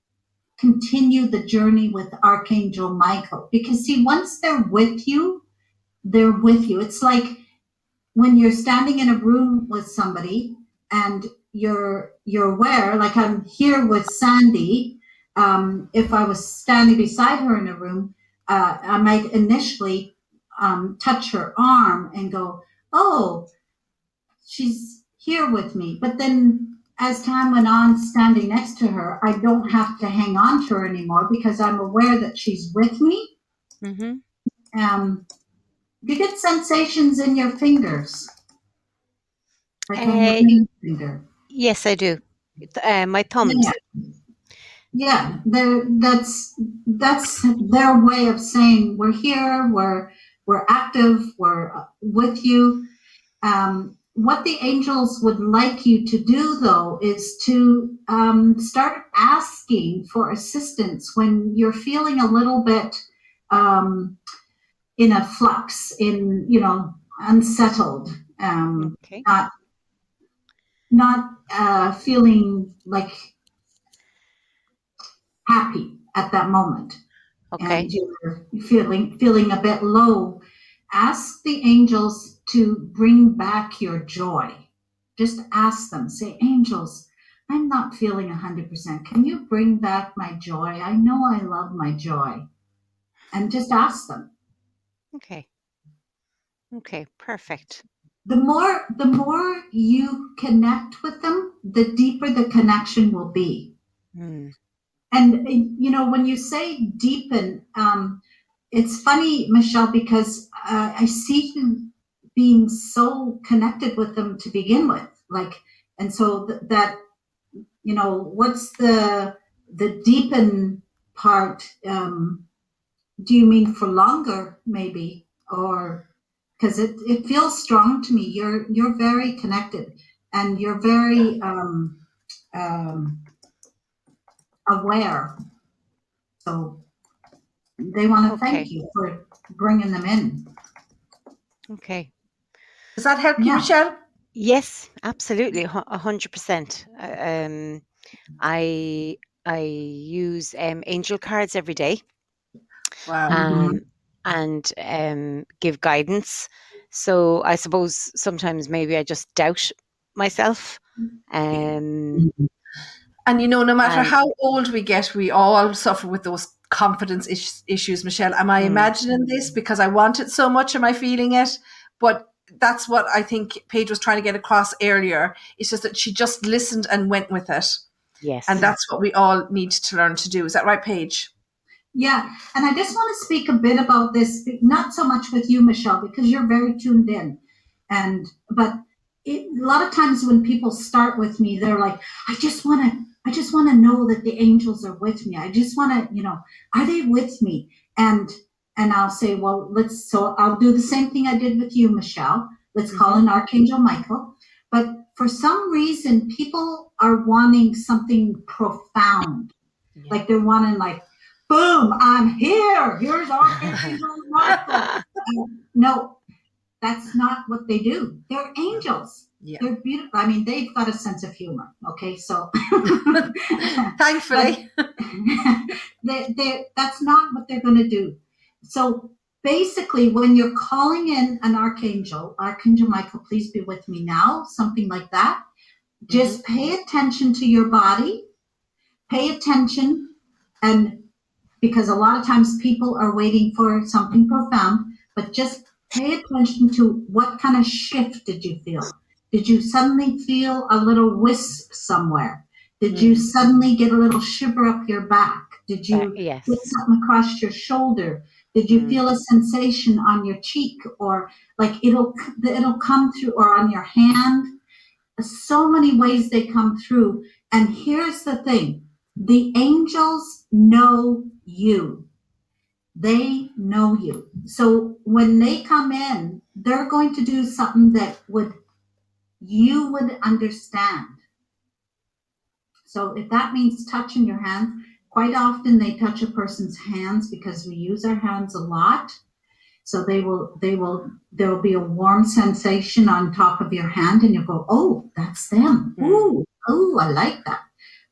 Speaker 3: continue the journey with Archangel Michael. Because see, once they're with you, they're with you. It's like when you're standing in a room with somebody and you're aware, like I'm here with Sandie. If I was standing beside her in a room, I might initially touch her arm and go, oh, she's here with me. But then as time went on, standing next to her, I don't have to hang on to her anymore because I'm aware that she's with me. You get sensations in your fingers, like on your ring finger.
Speaker 4: Yes, I do. My thumbs.
Speaker 3: Yeah, that's their way of saying we're here, we're active, we're with you. What the angels would like you to do, though, is to start asking for assistance when you're feeling a little bit in a flux, unsettled, not feeling like happy at that moment. And you're feeling a bit low. Ask the angels to bring back your joy. Just ask them, say, angels, I'm not feeling 100%. Can you bring back my joy? I know I love my joy. And just ask them.
Speaker 4: Okay, perfect.
Speaker 3: The more you connect with them, the deeper the connection will be.
Speaker 4: Mm.
Speaker 3: And when you say deepen, it's funny, Michelle, because I see you being so connected with them to begin with, and so that what's the deepen part? Do you mean for longer, maybe, or because it feels strong to me? You're very connected, and you're very aware. So they want to thank
Speaker 4: Okay.
Speaker 3: you for bringing them in.
Speaker 4: Okay.
Speaker 1: Does that help you,
Speaker 3: Yeah.
Speaker 1: Michelle?
Speaker 4: Yes, absolutely, 100%. I use angel cards every day,
Speaker 1: Wow.
Speaker 4: and give guidance. So I suppose sometimes maybe I just doubt myself. Um,
Speaker 1: And no matter
Speaker 4: and
Speaker 1: how old we get, we all suffer with those confidence issues, Michelle. Am I imagining this because I want it so much? Am I feeling it? But that's what I think Paige was trying to get across earlier. It's just that she just listened and went with it.
Speaker 4: yes,
Speaker 1: And that's what we all need to learn to do. Is that right, Paige?
Speaker 3: Yeah, and I just want to speak a bit about this, not so much with you, Michelle, because you're very tuned in, but a lot of times when people start with me, they're like, I just want to know that the angels are with me. I just want to, are they with me? And I'll say, well, so I'll do the same thing I did with you, Michelle. Let's call in Archangel Michael. But for some reason, people are wanting something profound, like they're wanting boom, I'm here. Here's Archangel Michael. No, that's not what they do. They're angels.
Speaker 1: Yeah.
Speaker 3: They're beautiful. I mean, they've got a sense of humor. Okay, so
Speaker 1: Thankfully.
Speaker 3: that's not what they're going to do. So basically, when you're calling in an Archangel Michael, please be with me now, something like that, just pay attention to your body, pay attention, and because a lot of times people are waiting for something profound, but just pay attention to what kind of shift did you feel? Did you suddenly feel a little wisp somewhere? Did you suddenly get a little shiver up your back? Did you
Speaker 4: yes,
Speaker 3: get something across your shoulder? Did you feel a sensation on your cheek, or it'll come through, or on your hand? So many ways they come through. And here's the thing. The angels know you. They know you. So when they come in, they're going to do something that you would understand. So if that means touching your hands, quite often they touch a person's hands because we use our hands a lot. So there will be a warm sensation on top of your hand, and you'll go, oh, that's them. Ooh, oh, I like that.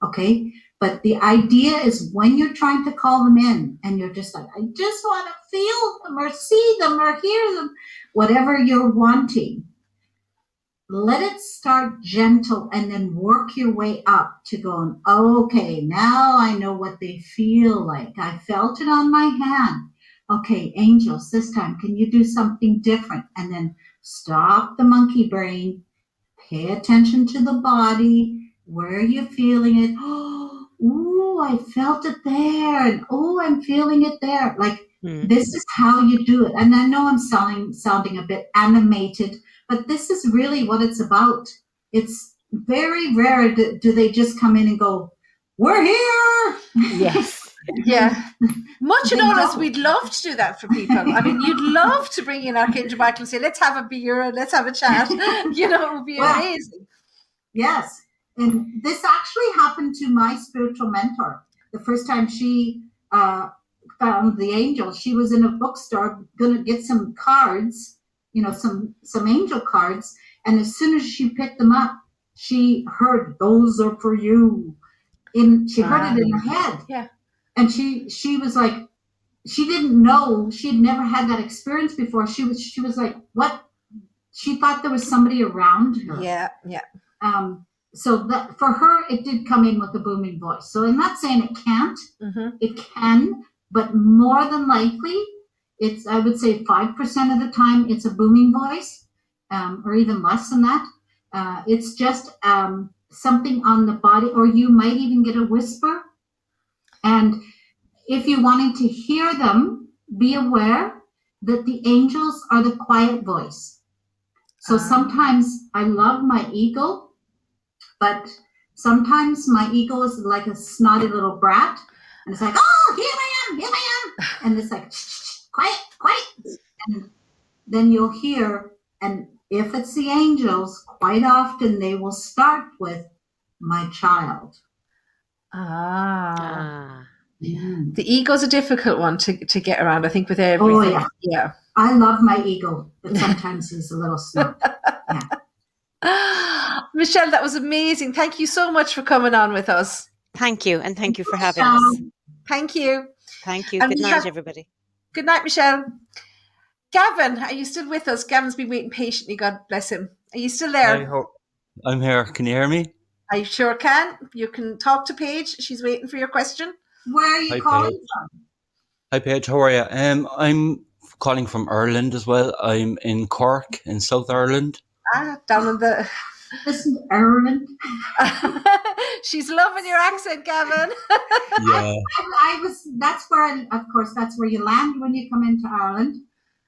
Speaker 3: Okay. But the idea is when you're trying to call them in and you're just like, I just want to feel them or see them or hear them, whatever you're wanting, let it start gentle and then work your way up to going, okay, now I know what they feel like. I felt it on my hand. Okay, angels, this time, can you do something different? And then stop the monkey brain, pay attention to the body. Where are you feeling it? Oh, I felt it there. And oh, I'm feeling it there. This is how you do it. And I know I'm sounding a bit animated, but this is really what it's about. It's very rare do they just come in and go, we're here.
Speaker 4: yes.
Speaker 1: Yeah. Much
Speaker 3: They
Speaker 1: and all as
Speaker 3: don't.
Speaker 1: we'd love to do that for people. I mean, you'd love to bring in Archangel Michael and say, let's have a beer and let's have a chat. It would be amazing.
Speaker 3: Yes. And this actually happened to my spiritual mentor. The first time she found the angel, she was in a bookstore going to get some cards, some angel cards. And as soon as she picked them up, she heard, those are for you. She heard it in her head.
Speaker 1: Yeah.
Speaker 3: And she was like, she didn't know, she'd never had that experience before. She was like, what? She thought there was somebody around her.
Speaker 1: Yeah, yeah.
Speaker 3: So that for her, it did come in with a booming voice. So I'm not saying it can't. It can, but more than likely, It's, I would say 5% of the time it's a booming voice, or even less than that. It's just something on the body, or you might even get a whisper. And if you're wanting to hear them, be aware that the angels are the quiet voice. So sometimes I love my ego, but sometimes my ego is like a snotty little brat. And it's like, oh, here I am. And it's like, quiet. And then you'll hear, and if it's the angels, quite often they will start with my child.
Speaker 1: The ego's a difficult one to get around, I think, with everything.
Speaker 3: Oh, yeah. I love my ego, but sometimes he's a little snot. Yeah.
Speaker 1: Michelle, that was amazing. Thank you so much for coming on with us.
Speaker 4: Thank you, and thank you for having us.
Speaker 1: Thank you.
Speaker 4: Thank you. Good night, everybody.
Speaker 1: Good night, Michelle. Gavin, are you still with us? Gavin's been waiting patiently, God bless him. Are you still there?
Speaker 5: Hi, I'm here. Can you hear me?
Speaker 1: I sure can. You can talk to Paige. She's waiting for your question.
Speaker 3: Where are you calling from?
Speaker 5: Hi, Paige. How are you? I'm calling from Ireland as well. I'm in Cork, in South Ireland.
Speaker 1: Down in the...
Speaker 3: Listen to Ireland.
Speaker 1: She's loving your accent, Gavin.
Speaker 5: Yeah.
Speaker 3: That's where you land when you come into Ireland.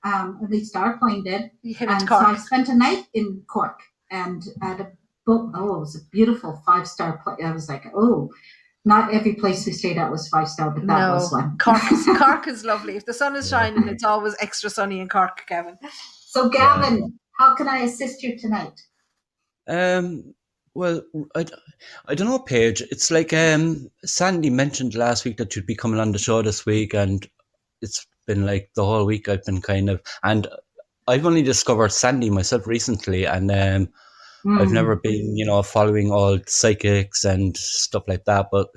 Speaker 3: At least our plane did. And so I spent a night in Cork, and at it was a beautiful 5-star place. I was like, not every place we stayed at was 5-star, but that was one.
Speaker 1: Cork is lovely. If the sun is shining, it's always extra sunny in Cork, Gavin.
Speaker 3: So, Gavin, how can I assist you tonight?
Speaker 5: Well, I don't know, Paige. It's like Sandie mentioned last week that you'd be coming on the show this week, and it's been like the whole week I've been and I've only discovered Sandie myself recently, and I've never been, following all psychics and stuff like that. But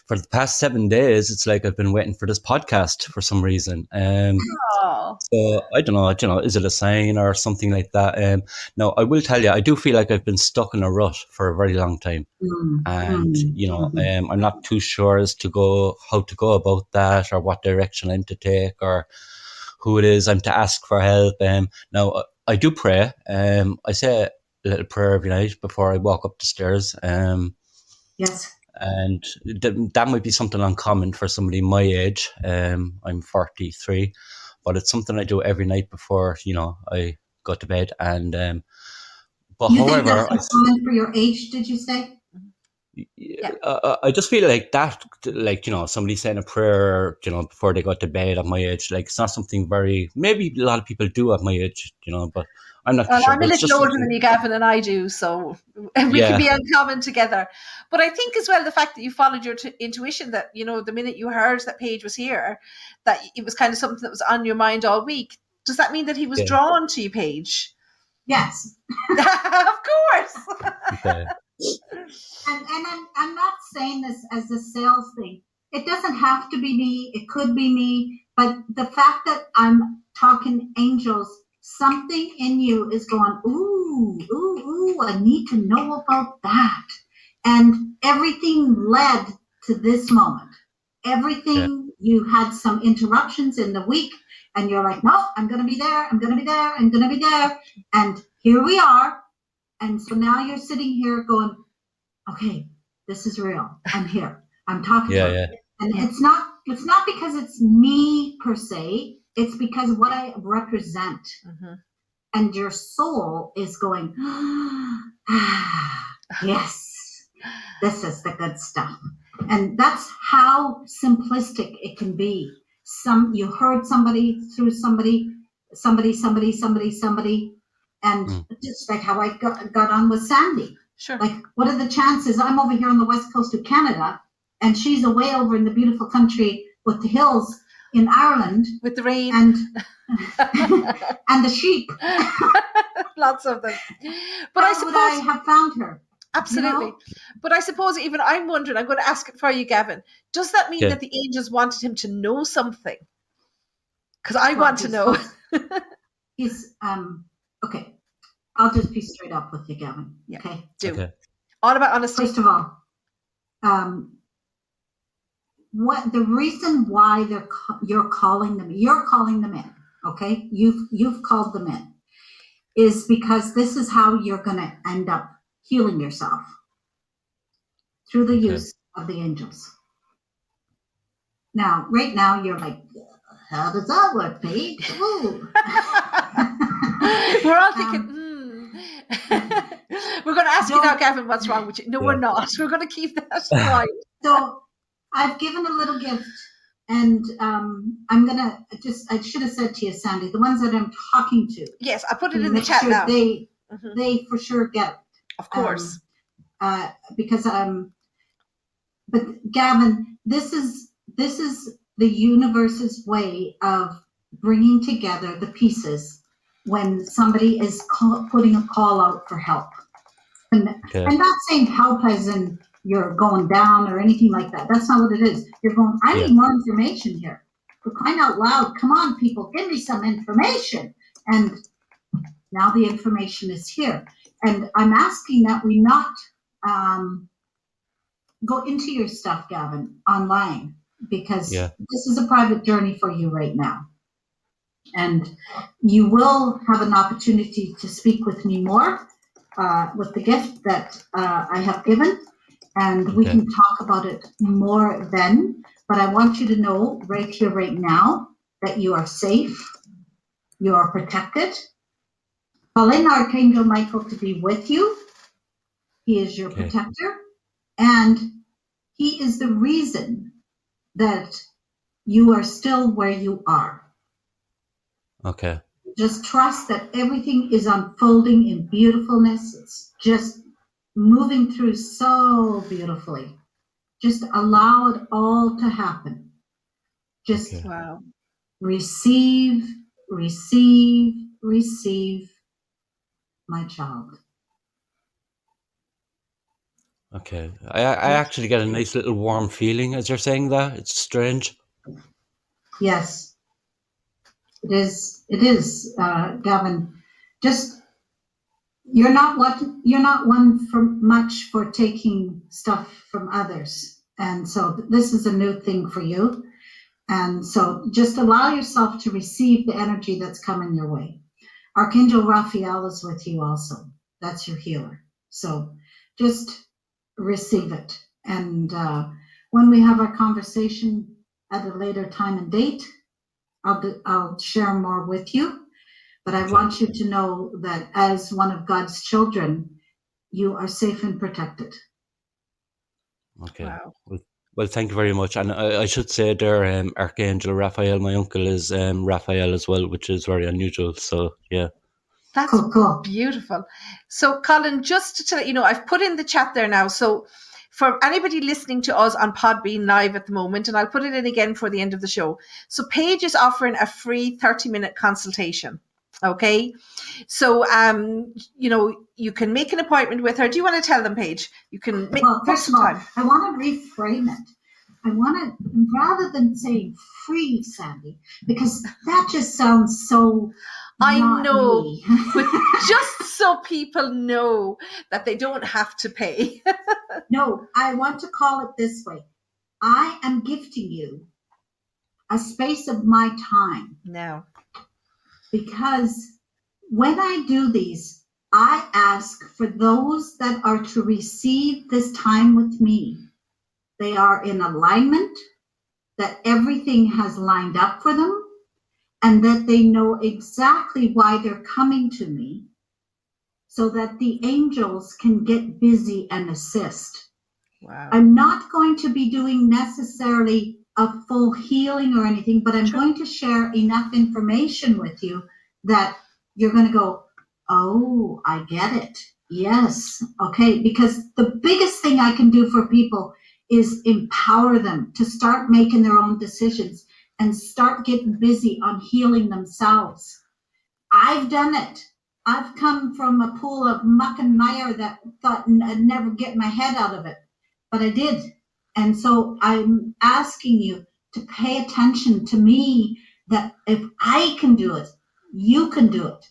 Speaker 5: for the past 7 days, it's like I've been waiting for this podcast for some reason. So I don't know, is it a sign or something like that? No, I will tell you, I do feel like I've been stuck in a rut for a very long time. And, I'm not too sure how to go about that, or what direction I'm to take, or who it is I'm to ask for help. Now, I do pray. I say a little prayer every night before I walk up the stairs.
Speaker 3: Yes.
Speaker 5: And that might be something uncommon for somebody my age. I'm 43, but it's something I do every night before, I go to bed. And but
Speaker 3: you
Speaker 5: however,
Speaker 3: think that's uncommon for your age? Did you say?
Speaker 5: I just feel like that, somebody saying a prayer, before they go to bed at my age, like it's not something maybe a lot of people do at my age, but I'm not sure.
Speaker 1: I'm a little older than you, Gavin, and I do, so we can be uncommon together. But I think as well, the fact that you followed your intuition, that, the minute you heard that Paige was here, that it was kind of something that was on your mind all week. Does that mean that he was drawn to you, Paige?
Speaker 3: Yes.
Speaker 1: Of course.
Speaker 5: Okay.
Speaker 3: And I'm not saying this as a sales thing. It doesn't have to be me. It could be me. But the fact that I'm talking angels, something in you is going, ooh, I need to know about that. And everything led to this moment. Everything, you had some interruptions in the week, and you're like, no, I'm going to be there. I'm going to be there. I'm going to be there. And here we are. And so now you're sitting here going, okay, this is real. I'm here. I'm talking to her. And it's not because it's me per se. It's because of what I represent. And your soul is going, yes, this is the good stuff. And that's how simplistic it can be. You heard somebody through somebody, and just like how I got on with Sandie.
Speaker 1: Sure.
Speaker 3: Like, what are the chances? I'm over here on the west coast of Canada, and she's away over in the beautiful country with the hills in Ireland.
Speaker 1: With the rain.
Speaker 3: And and the sheep.
Speaker 1: Lots of them. But
Speaker 3: How would I have found her?
Speaker 1: Absolutely. But I suppose even I'm wondering, I'm going to ask it for you, Gavin. Does that mean that the angels wanted him to know something? Because I want to know.
Speaker 3: He's, okay. I'll just be straight up with you, Gavin.
Speaker 1: Yeah.
Speaker 3: Okay.
Speaker 1: Do. All about honesty.
Speaker 3: First of all, what the reason why you're calling them in, okay? You've called them in, is because this is how you're going to end up healing yourself, through the use of the angels. Now, right now, you're like, how does that work, Paige? Ooh.
Speaker 1: We're all thinking, we're going to ask you now, Gavin, what's wrong with you? No, we're not. We're going to keep that quiet.
Speaker 3: So I've given a little gift, and I'm going to I should have said to you, Sandie, the ones that I'm talking to.
Speaker 1: Yes, I put it in the chat now.
Speaker 3: They for sure get it.
Speaker 1: Of course.
Speaker 3: Because, but Gavin, this is the universe's way of bringing together the pieces when somebody is putting a call out for help. And I'm not saying help as in you're going down or anything like that. That's not what it is. You're going, I need more information here. For crying out loud, come on, people, give me some information. And now the information is here. And I'm asking that we not go into your stuff, Gavin, online, because this is a private journey for you right now. And you will have an opportunity to speak with me more with the gift that I have given, and we can talk about it more then. But I want you to know right here, right now, that you are safe, you are protected. Call in Archangel Michael to be with you. He is your protector, and he is the reason that you are still where you are.
Speaker 5: Okay.
Speaker 3: Just trust that everything is unfolding in beautifulness. It's just moving through so beautifully. Just allow it all to happen. Just receive, receive, receive, my child.
Speaker 5: Okay. I actually get a nice little warm feeling as you're saying that. It's strange.
Speaker 3: Yes. It is, Gavin. Just you're not one for much for taking stuff from others, and so this is a new thing for you. And so just allow yourself to receive the energy that's coming your way. Archangel Raphael is with you also. That's your healer. So just receive it. And when we have our conversation at a later time and date, I'll share more with you, but I want you to know that as one of God's children, you are safe and protected.
Speaker 5: Okay. Wow. Well, thank you very much. And I should say there, Archangel Raphael, my uncle is Raphael as well, which is very unusual. So, yeah.
Speaker 1: That's cool. Beautiful. So, Colin, just to let you know, I've put in the chat there now. So, for anybody listening to us on Podbean Live at the moment, and I'll put it in again for the end of the show. So Paige is offering a free 30-minute consultation. Okay. So, you can make an appointment with her. Do you want to tell them, Paige? You can make
Speaker 3: first of all, I want to reframe it. I want to, rather than saying free, Sandie, because that just sounds so
Speaker 1: I know, but just so people know that they don't have to pay.
Speaker 3: No, I want to call it this way. I am gifting you a space of my time.
Speaker 1: No.
Speaker 3: Because when I do these, I ask for those that are to receive this time with me. They are in alignment, that everything has lined up for them, and that they know exactly why they're coming to me, so that the angels can get busy and assist.
Speaker 1: Wow.
Speaker 3: I'm not going to be doing necessarily a full healing or anything, but I'm going to share enough information with you that you're going to go, oh, I get it. Yes. Okay. Because the biggest thing I can do for people is empower them to start making their own decisions and start getting busy on healing themselves. I've done it. I've come from a pool of muck and mire that thought I'd never get my head out of it, but I did. And so I'm asking you to pay attention to me, that if I can do it, you can do it.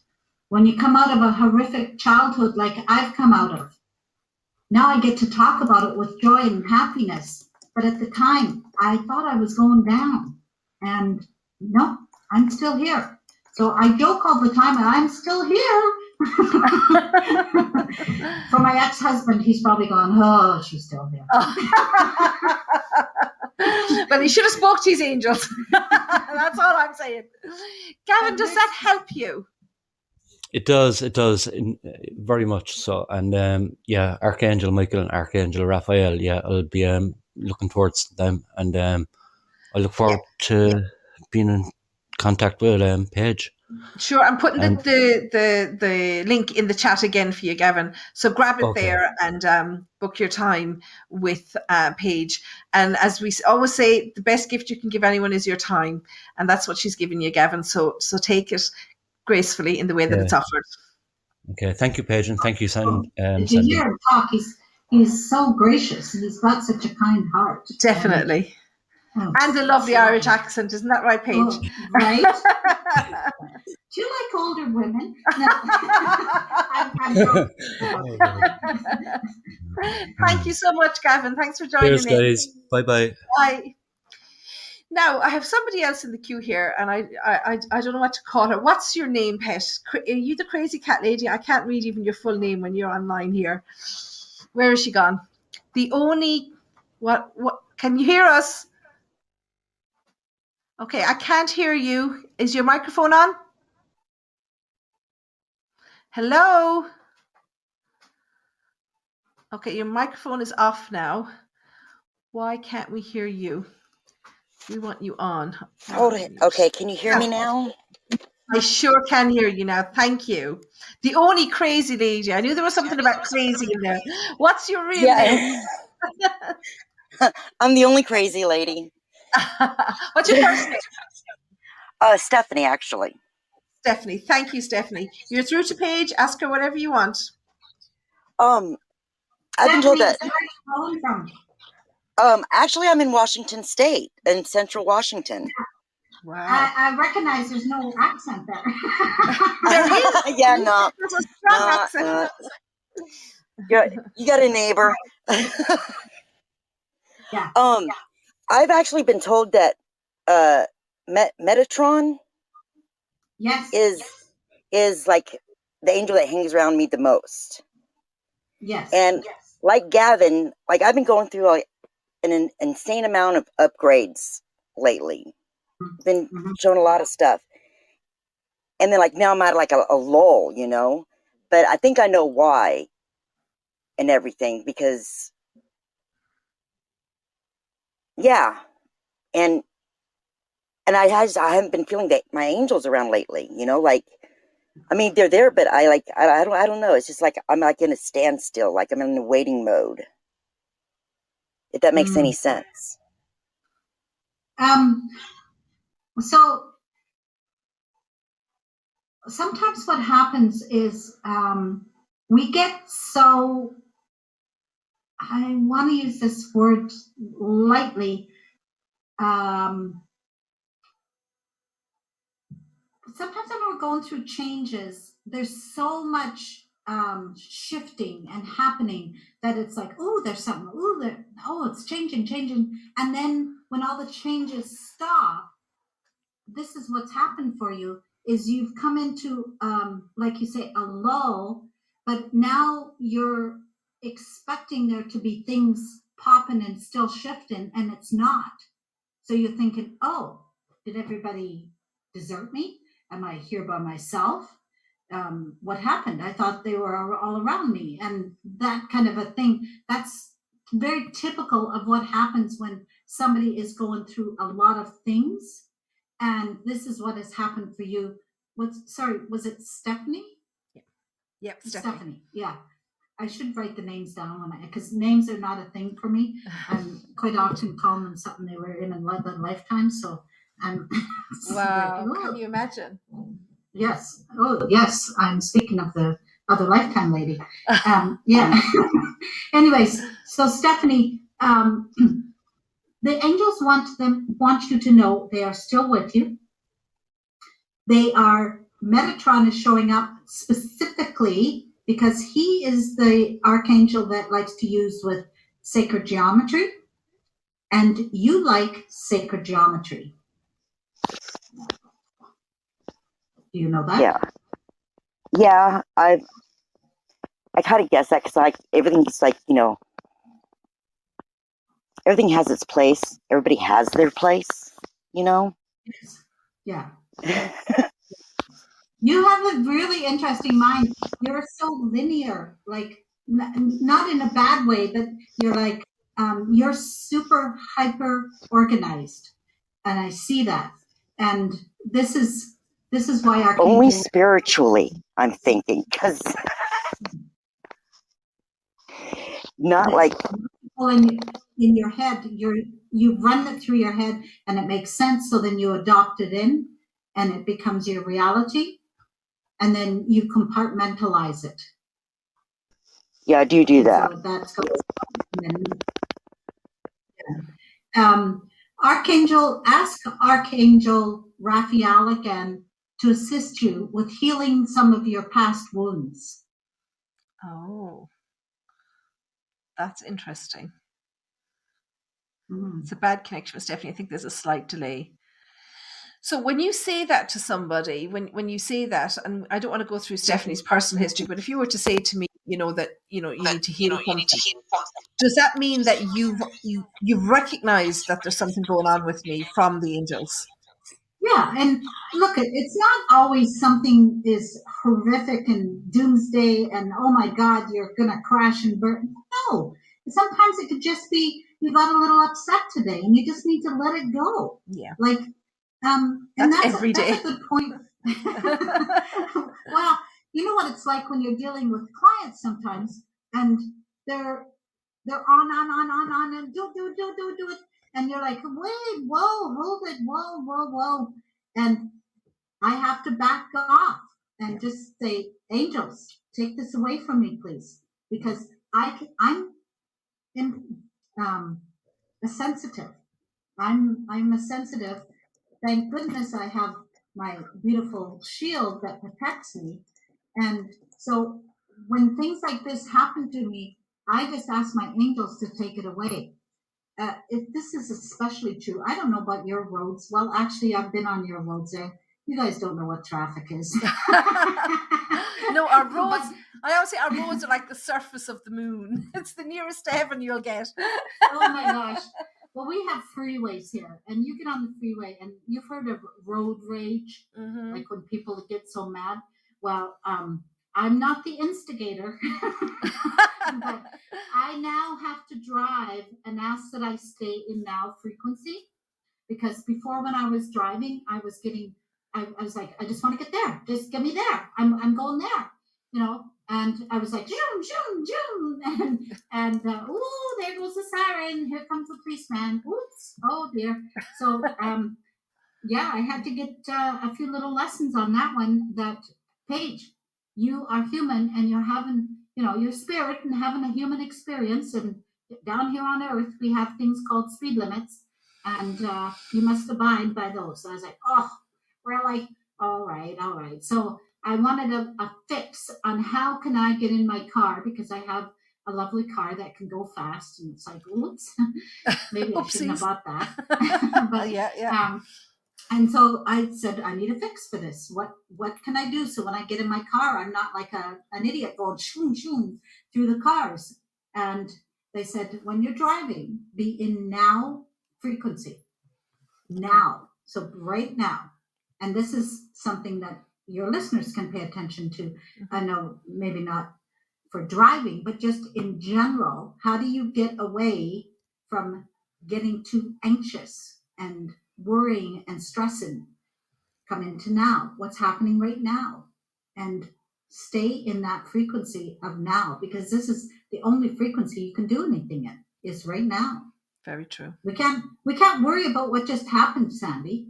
Speaker 3: When you come out of a horrific childhood like I've come out of, now I get to talk about it with joy and happiness. But at the time, I thought I was going down. And no, I'm still here. So I joke all the time, and I'm still here. For my ex-husband, he's probably going, oh, she's still here.
Speaker 1: Well, he should have spoke to his angels. That's all I'm saying. Gavin, does that help you?
Speaker 5: It does, very much so. And yeah, Archangel Michael and Archangel Raphael, yeah, I'll be looking towards them, and I look forward to being in contact with Paige.
Speaker 1: Sure, I'm putting the link in the chat again for you, Gavin. So grab it there and book your time with Paige. And as we always say, the best gift you can give anyone is your time, and that's what she's giving you, Gavin. So take it gracefully in the way that it's offered.
Speaker 5: Okay, thank you, Paige, and thank you,
Speaker 3: Did you
Speaker 5: Sandie.
Speaker 3: hear him talk? He's so gracious, and he's got such a kind heart.
Speaker 1: Definitely. And a lovely Irish accent, isn't that right, Paige?
Speaker 3: Oh, right. Do you like older women? No.
Speaker 1: Thank you so much, Gavin. Thanks for joining
Speaker 5: Cheers, guys. Bye-bye.
Speaker 1: Bye. Now, I have somebody else in the queue here, and I don't know what to call her. What's your name, pet? Are you the crazy cat lady? I can't read even your full name when you're online here. Where is she gone? The only... What? Can you hear us? Okay, I can't hear you. Is your microphone on? Hello? Okay, your microphone is off now. Why can't we hear you? We want you on.
Speaker 6: Hold it. Okay, can you hear me now?
Speaker 1: I sure can hear you now. Thank you. The only crazy lady. I knew there was something about crazy in there. What's your real name?
Speaker 6: I'm the only crazy lady.
Speaker 1: What's your first name?
Speaker 6: Stephanie, actually.
Speaker 1: Stephanie. Thank you, Stephanie. You're through to Paige. Ask her whatever you want.
Speaker 6: I've been told that. Actually, I'm in Washington State, in Central Washington.
Speaker 1: Wow.
Speaker 3: I recognize there's no accent there.
Speaker 6: Yeah, no.
Speaker 1: There's a strong accent.
Speaker 6: You got a neighbor.
Speaker 3: Yeah.
Speaker 6: I've actually been told that Metatron is like the angel that hangs around me the most.
Speaker 3: Yes.
Speaker 6: And like Gavin, like I've been going through like an insane amount of upgrades lately. Been shown a lot of stuff. And then like now I'm at like a lull, you know? But I think I know why and everything, because and I haven't been feeling that my angels around lately, you know, like I mean they're there, but I don't know. It's just like I'm like in a standstill, like I'm in a waiting mode. If that makes any sense.
Speaker 3: So sometimes what happens is we get so, I want to use this word lightly, sometimes when we're going through changes, there's so much shifting and happening that it's like, oh, there's something, it's changing. And then when all the changes stop, this is what's happened for you, is you've come into, like you say, a lull, but now you're expecting there to be things popping and still shifting, and it's not. So you're thinking, oh, did everybody desert me? Am I here by myself? What happened? I thought they were all around me. And that kind of a thing, that's very typical of what happens when somebody is going through a lot of things. And this is what has happened for you. Was it Stephanie?
Speaker 1: Yep,
Speaker 3: Stephanie. Yeah. I should write the names down because names are not a thing for me. I'm quite often calling them something they were in other lifetimes. So I'm
Speaker 1: wow. Can you imagine?
Speaker 3: Yes. Oh, yes. I'm speaking of the other lifetime lady. Yeah. Anyways, so Stephanie, the angels want you to know they are still with you. Metatron is showing up specifically because he is the archangel that likes to use with sacred geometry. and you like sacred geometry. Do you know that?
Speaker 6: Yeah. I kind of guess that because like everything's like, you know, everything has its place. Everybody has their place, you know.
Speaker 3: Yes. Yeah. You have a really interesting mind. You're so linear, like not in a bad way, but you're like you're super hyper organized, and I see that. And this is why
Speaker 6: Only
Speaker 3: Archangel.
Speaker 6: spiritually, I'm thinking, because not like
Speaker 3: in your head, you run it through your head, and it makes sense. So then you adopt it in, and it becomes your reality, and then you compartmentalize it.
Speaker 6: Yeah, I do that.
Speaker 3: So that's Archangel, ask Archangel Raphael again to assist you with healing some of your past wounds.
Speaker 1: Oh, that's interesting. It's a bad connection with Stephanie. I think there's a slight delay. So when you say that to somebody, when you say that, and I don't want to go through Stephanie's personal history, but if you were to say to me, you need to heal something, does that mean that you've recognized that there's something going on with me from the angels?
Speaker 3: Yeah, and look, it's not always something is horrific and doomsday and oh my God, you're gonna crash and burn. No, sometimes it could just be you got a little upset today and you just need to let it go.
Speaker 1: Yeah,
Speaker 3: like and
Speaker 1: that's every day.
Speaker 3: That's a good point. Well, you know what it's like when you're dealing with clients sometimes, and they're on and do it, and you're like, wait, whoa, hold it, whoa, and I have to back off and just say, angels, take this away from me, please, because I'm a sensitive. I'm a sensitive. Thank goodness I have my beautiful shield that protects me. And so when things like this happen to me, I just ask my angels to take it away. This is especially true. I don't know about your roads. Well, actually, I've been on your roads there. You guys don't know what traffic is.
Speaker 1: No, our roads, I always say our roads are like the surface of the moon. It's the nearest to heaven you'll get.
Speaker 3: Oh my gosh. Well, we have freeways here, and you get on the freeway, and you've heard of road rage, like when people get so mad. Well, I'm not the instigator, but I now have to drive and ask that I stay in now frequency, because before when I was driving, I was like, I just want to get there. Just get me there. I'm going there, and I was like, zoom, and ooh, there goes the siren. Here comes the policeman. Oops. Oh dear. So, yeah, I had to get a few little lessons on that one. That Paige, you are human, and you're having, your spirit and having a human experience. And down here on Earth, we have things called speed limits, and you must abide by those. So I was like, oh, really? All right. So I wanted a fix on how can I get in my car, because I have a lovely car that can go fast. And it's like, oops, maybe I shouldn't have bought that. But
Speaker 1: yeah.
Speaker 3: And so I said, I need a fix for this. What can I do? So when I get in my car, I'm not like an idiot going shoom through the cars. And they said, when you're driving, be in now frequency. Now. So right now. And this is something that your listeners can pay attention to. I know maybe not for driving, but just in general. How do you get away from getting too anxious and worrying and stressing? Come into now, what's happening right now, and stay in that frequency of now, because this is the only frequency you can do anything in, is right now.
Speaker 1: Very true.
Speaker 3: We can't worry about what just happened, Sandie.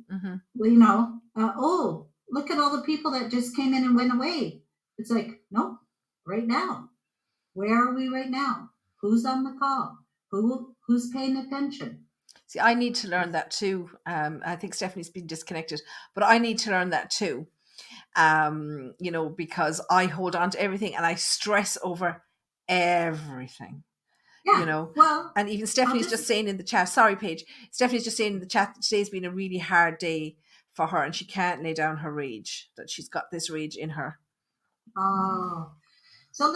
Speaker 3: Oh, look at all the people that just came in and went away. It's like, no, right now. Where are we right now? Who's on the call? Who's paying attention?
Speaker 1: See, I need to learn that too. I think Stephanie's been disconnected, but I need to learn that too. Because I hold on to everything and I stress over everything.
Speaker 3: Yeah.
Speaker 1: You know,
Speaker 3: Well,
Speaker 1: and even Stephanie's just saying in the chat, sorry, Paige, Stephanie's just saying in the chat that today's been a really hard day for her and she can't lay down her rage, that she's got this rage in her.
Speaker 3: Oh, so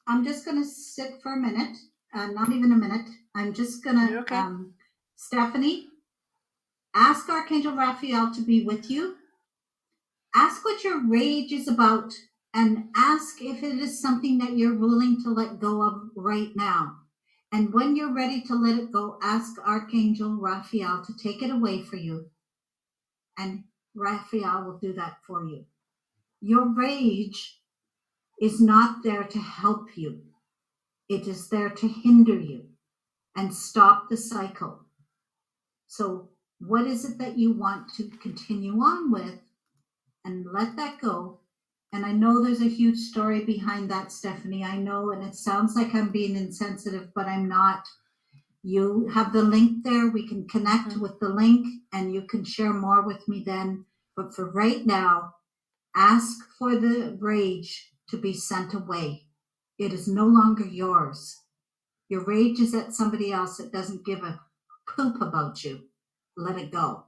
Speaker 3: I'm just going to sit for a minute, not even a minute. I'm just going to,
Speaker 1: okay?
Speaker 3: Stephanie, ask Archangel Raphael to be with you. Ask what your rage is about and ask if it is something that you're willing to let go of right now. And when you're ready to let it go, ask Archangel Raphael to take it away for you. And Raphael will do that for you. Your rage is not there to help you. It is there to hinder you and stop the cycle. So what is it that you want to continue on with? And let that go. And I know there's a huge story behind that, Stephanie. I know, and it sounds like I'm being insensitive, but I'm not. You have the link there. We can connect with the link and you can share more with me then. But for right now, ask for the rage to be sent away. It is no longer yours. Your rage is at somebody else that doesn't give a poop about you. Let it go.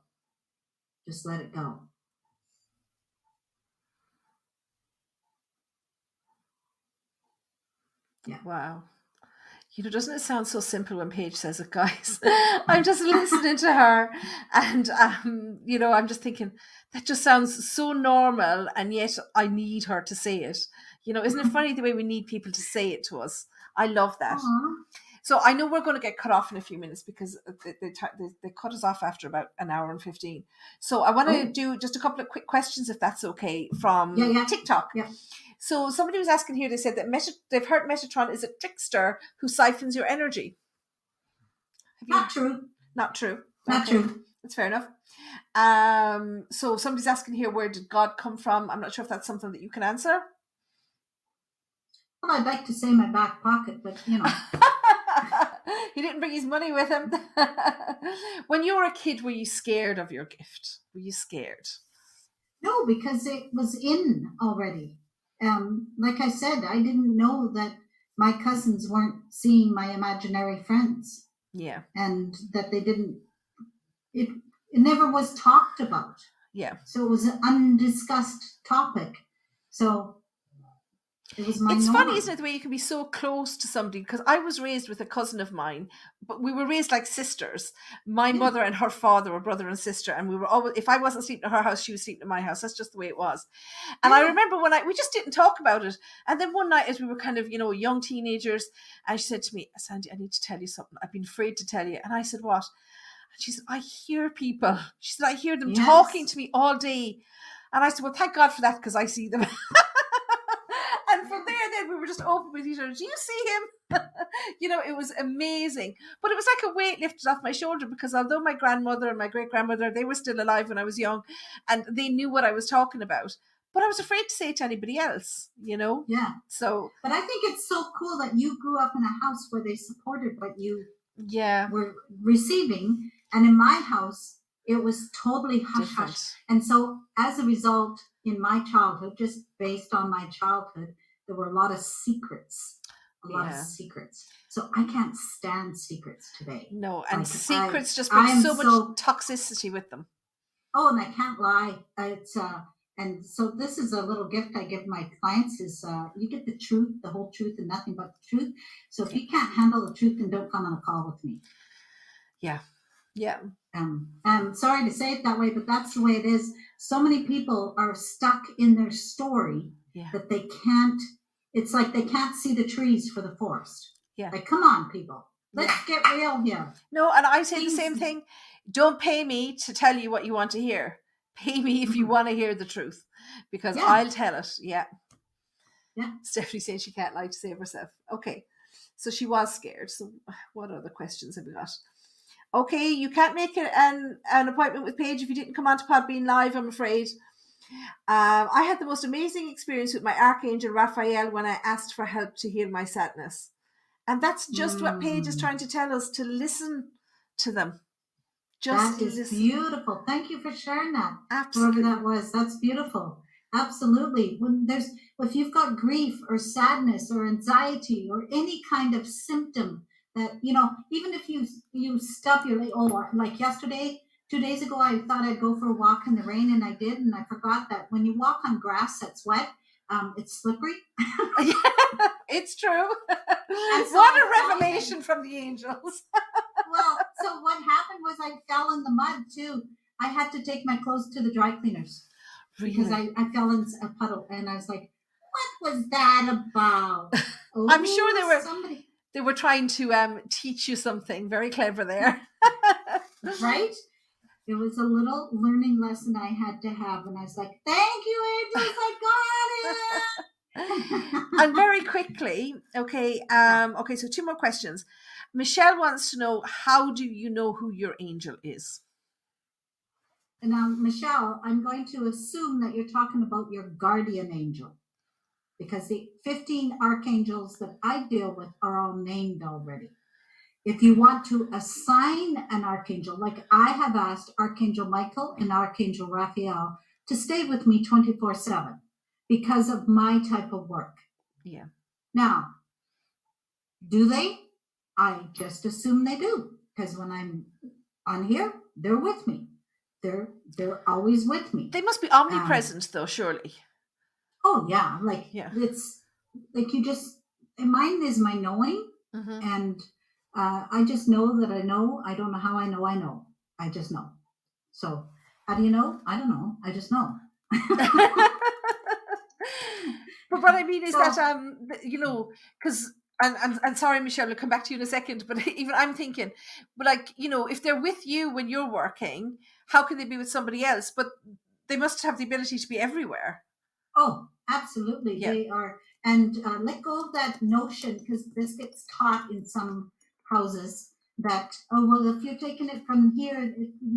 Speaker 3: Just let it go. Yeah.
Speaker 1: Wow. You know, doesn't it sound so simple when Paige says it, guys? I'm just listening to her and, you know, I'm just thinking, that just sounds so normal and yet I need her to say it. You know, isn't it funny the way we need people to say it to us? I love that. So I know we're going to get cut off in a few minutes because they cut us off after about an hour and 15. So I want to do just a couple of quick questions, if that's okay, from TikTok.
Speaker 3: Yeah.
Speaker 1: So somebody was asking here, they said that they've heard Metatron is a trickster who siphons your energy.
Speaker 3: Not true.
Speaker 1: Not true.
Speaker 3: Not true.
Speaker 1: That's fair enough. So somebody's asking here, where did God come from? I'm not sure if that's something that you can answer.
Speaker 3: Well, I'd like to say my back pocket, but you know.
Speaker 1: He didn't bring his money with him. When you were a kid, were you scared of your gift? Were you scared?
Speaker 3: No, because it was in already. Like I said, I didn't know that my cousins weren't seeing my imaginary friends.
Speaker 1: Yeah.
Speaker 3: And that they didn't, it never was talked about.
Speaker 1: Yeah.
Speaker 3: So it was an undiscussed topic. So it was my
Speaker 1: It's
Speaker 3: norm.
Speaker 1: funny, isn't it, the way you can be so close to somebody? Because I was raised with a cousin of mine, but we were raised like sisters. My mother and her father were brother and sister, and we were always, if I wasn't sleeping at her house, she was sleeping at my house. That's just the way it was. And I remember when we just didn't talk about it. And then one night, as we were kind of, you know, young teenagers, and she said to me, Sandie, I need to tell you something. I've been afraid to tell you. And I said, what? And she said, I hear people. She said, I hear them talking to me all day. And I said, well, thank God for that, because I see them. And from there, then we were just open with each other. Do you see him? You know, it was amazing. But it was like a weight lifted off my shoulder, because although my grandmother and my great-grandmother, they were still alive when I was young and they knew what I was talking about. But I was afraid to say it to anybody else, you know?
Speaker 3: Yeah.
Speaker 1: So,
Speaker 3: but I think it's so cool that you grew up in a house where they supported what you were receiving. And in my house, it was totally hush-hush. And so as a result, in my childhood, just based on my childhood, there were a lot of secrets. A lot of secrets. So I can't stand secrets today.
Speaker 1: No, and like, secrets just bring so much toxicity with them.
Speaker 3: Oh, and I can't lie. It's and so this is a little gift I give my clients is you get the truth, the whole truth, and nothing but the truth. So if you can't handle the truth, then don't come on a call with me. Yeah. Yeah. I'm sorry to say it that way, but that's the way it is. So many people are stuck in their story that they can't, it's like they can't see the trees for the forest. Yeah. Like, come on, people. Let's get real here.
Speaker 1: No, and I say the same thing. Don't pay me to tell you what you want to hear. Pay me if you want to hear the truth, because I'll tell it. Yeah. Yeah. Stephanie saying she can't lie to save herself. Okay. So she was scared. So what other questions have we got? Okay, you can't make an appointment with Paige if you didn't come on to Podbean Live, I'm afraid. I had the most amazing experience with my Archangel Raphael when I asked for help to heal my sadness. And that's just what Paige is trying to tell us, to listen to them.
Speaker 3: Just that is beautiful. Thank you for sharing that. Absolutely. Whoever that was, that's beautiful. Absolutely. If you've got grief or sadness or anxiety or any kind of symptom that, even if you stop your, like yesterday, 2 days ago, I thought I'd go for a walk in the rain, and I did, and I forgot that when you walk on grass that's wet, it's slippery.
Speaker 1: It's true.
Speaker 3: so
Speaker 1: What a revelation from the angels.
Speaker 3: Well, so what happened was I fell in the mud too. I had to take my clothes to the dry cleaners because I fell in a puddle, and I was like, what was that about?
Speaker 1: I'm sure they were trying to teach you something very clever there.
Speaker 3: Right? It was a little learning lesson I had to have, and I was like, thank you, angels, I got it.
Speaker 1: And very quickly, okay, so 2 more questions. Michelle wants to know, how do you know who your angel is?
Speaker 3: And now, Michelle, I'm going to assume that you're talking about your guardian angel, because the 15 archangels that I deal with are all named already. If you want to assign an archangel, like I have asked Archangel Michael and Archangel Raphael to stay with me 24/7 because of my type of work.
Speaker 1: Yeah.
Speaker 3: Now, do they? I just assume they do, because when I'm on here, they're with me. They're always with me.
Speaker 1: They must be omnipresent, though, surely.
Speaker 3: Oh yeah, it's like mine is my knowing, and I just know that I know. I don't know how I know. I know. I just know. So how do you know? I don't know. I just know.
Speaker 1: But what I mean is because. And sorry, Michelle, we'll come back to you in a second. But even I'm thinking, if they're with you when you're working, how can they be with somebody else? But they must have the ability to be everywhere.
Speaker 3: Oh, absolutely. Yeah. They are. And let go of that notion, because this gets taught in some houses that, if you're taking it from here,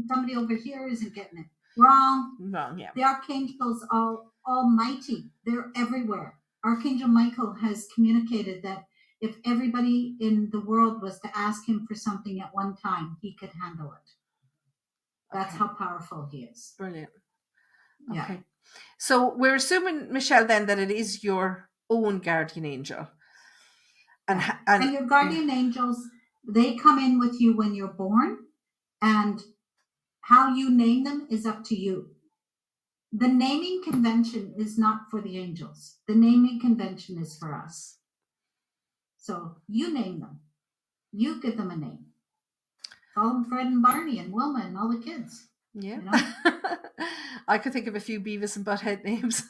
Speaker 3: somebody over here isn't getting it. Wrong.
Speaker 1: Yeah.
Speaker 3: The archangels are almighty. They're everywhere. Archangel Michael has communicated that if everybody in the world was to ask him for something at one time, he could handle it. That's how powerful he is.
Speaker 1: Brilliant.
Speaker 3: Yeah.
Speaker 1: Okay. So we're assuming, Michelle, then, that it is your own guardian angel. And
Speaker 3: your guardian angels, they come in with you when you're born, and how you name them is up to you. The naming convention is not for the angels. The naming convention is for us. So you name them. You give them a name. Call them Fred and Barney and Wilma and all the kids.
Speaker 1: Yeah. I could think of a few Beavis and Butthead names.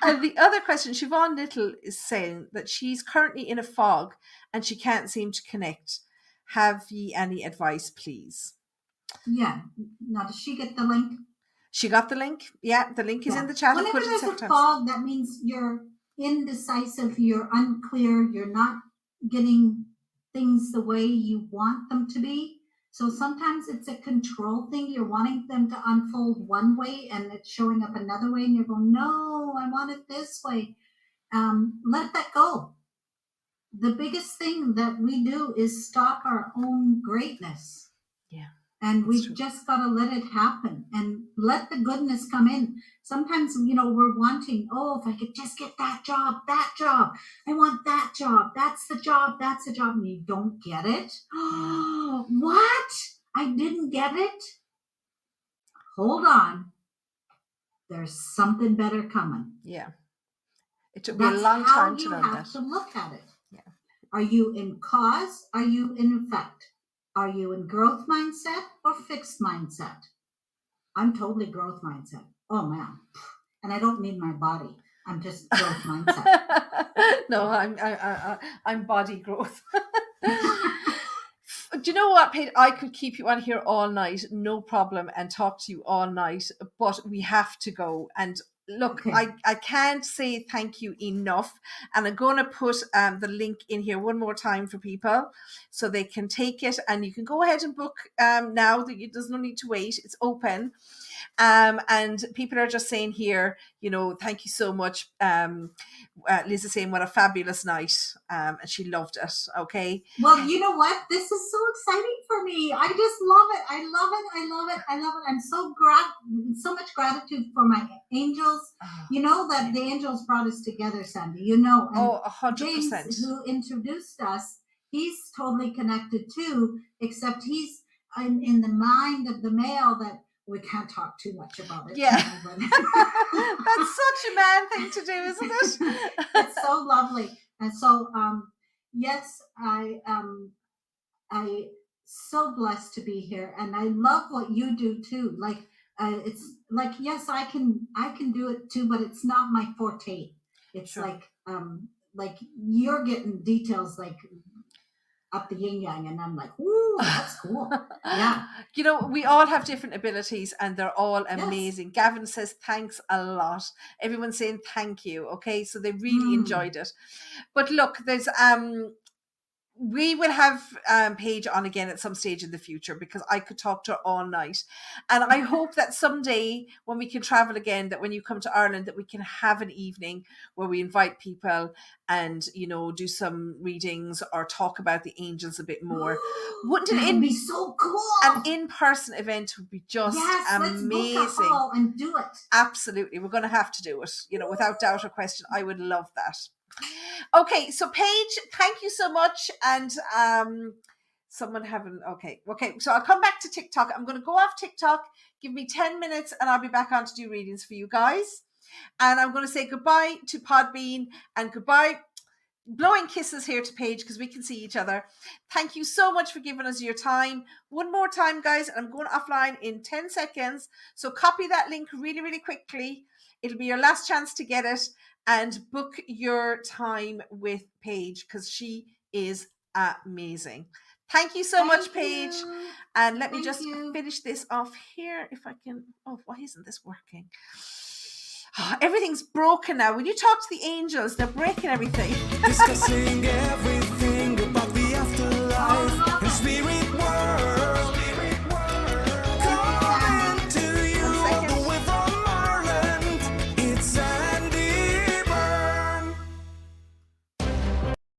Speaker 1: And the other question, Siobhan Little is saying that she's currently in a fog and she can't seem to connect. Have ye any advice, please?
Speaker 3: Yeah. Now, does she get the link?
Speaker 1: She got the link. Yeah, the link is in the chat.
Speaker 3: Whenever there's a fog, that means you're indecisive, you're unclear, you're not getting things the way you want them to be. So sometimes it's a control thing. You're wanting them to unfold one way and it's showing up another way, and you're going, no, I want it this way. Let that go. The biggest thing that we do is stop our own greatness.
Speaker 1: Yeah.
Speaker 3: And we've just got to let it happen and let the goodness come in. Sometimes, we're wanting, if I could just get that job, I want that job, that's the job, and you don't get it. What? I didn't get it? Hold on. There's something better coming.
Speaker 1: Yeah. It took me a long time to learn that.
Speaker 3: That's how you have to look at it.
Speaker 1: Yeah.
Speaker 3: Are you in cause? Are you in effect? Are you in growth mindset or fixed mindset? I'm totally growth mindset. Oh man. And I don't mean my body. I'm just growth mindset.
Speaker 1: No, I'm body growth. Do you know what, Paige? I could keep you on here all night, no problem, and talk to you all night, but we have to go. And look, okay. I can't say thank you enough. And I'm going to put the link in here one more time for people so they can take it. And you can go ahead and book now. There's no need to wait. It's open. And people are just saying here, you know, thank you so much. Liz is saying what a fabulous night, and she loved it. Okay.
Speaker 3: Well, you know what? This is so exciting for me. I just love it. I love it. I love it. I love it. I'm so much gratitude for my angels. You know that the angels brought us together, Sandie. You know, and
Speaker 1: 100%.
Speaker 3: James, who introduced us, he's totally connected too. Except he's in the mind of the male that we can't talk too much about it.
Speaker 1: Yeah. That's such a man thing to do, isn't it?
Speaker 3: It's so lovely. And so, yes, I so blessed to be here, and I love what you do too. Like, it's like, yes, I can do it too, but it's not my forte. It's sure. Like you're getting details like up the yin yang, and I'm like, ooh, that's cool. Yeah.
Speaker 1: You know, we all have different abilities and they're all amazing. Yes. Gavin says thanks a lot. Everyone's saying thank you. Okay, so they really enjoyed it. But look, there's we will have Paige on again at some stage in the future, because I could talk to her all night. And I hope that someday when we can travel again, that when you come to Ireland, that we can have an evening where we invite people and, you know, do some readings or talk about the angels a bit more. Wouldn't
Speaker 3: it be so cool?
Speaker 1: An in-person event would be just amazing.
Speaker 3: Let's book a hall and do it.
Speaker 1: Absolutely. We're going to have to do it, you know, without doubt or question. I would love that. Okay, so Paige, thank you so much. And someone having okay, so I'll come back to TikTok. I'm going to go off TikTok. Give me 10 minutes and I'll be back on to do readings for you guys. And I'm going to say goodbye to Podbean and goodbye, blowing kisses here to Paige, because we can see each other. Thank you so much for giving us your time. One more time, guys, and I'm going offline in 10 seconds. So copy that link really, really quickly. It'll be your last chance to get it. And book your time with Paige, because she is amazing. Thank you so much, Paige. And let me just finish this off here if I can. Oh, why isn't this working? Oh, everything's broken now. When you talk to the angels, they're breaking everything.
Speaker 2: Discussing everything about the afterlife.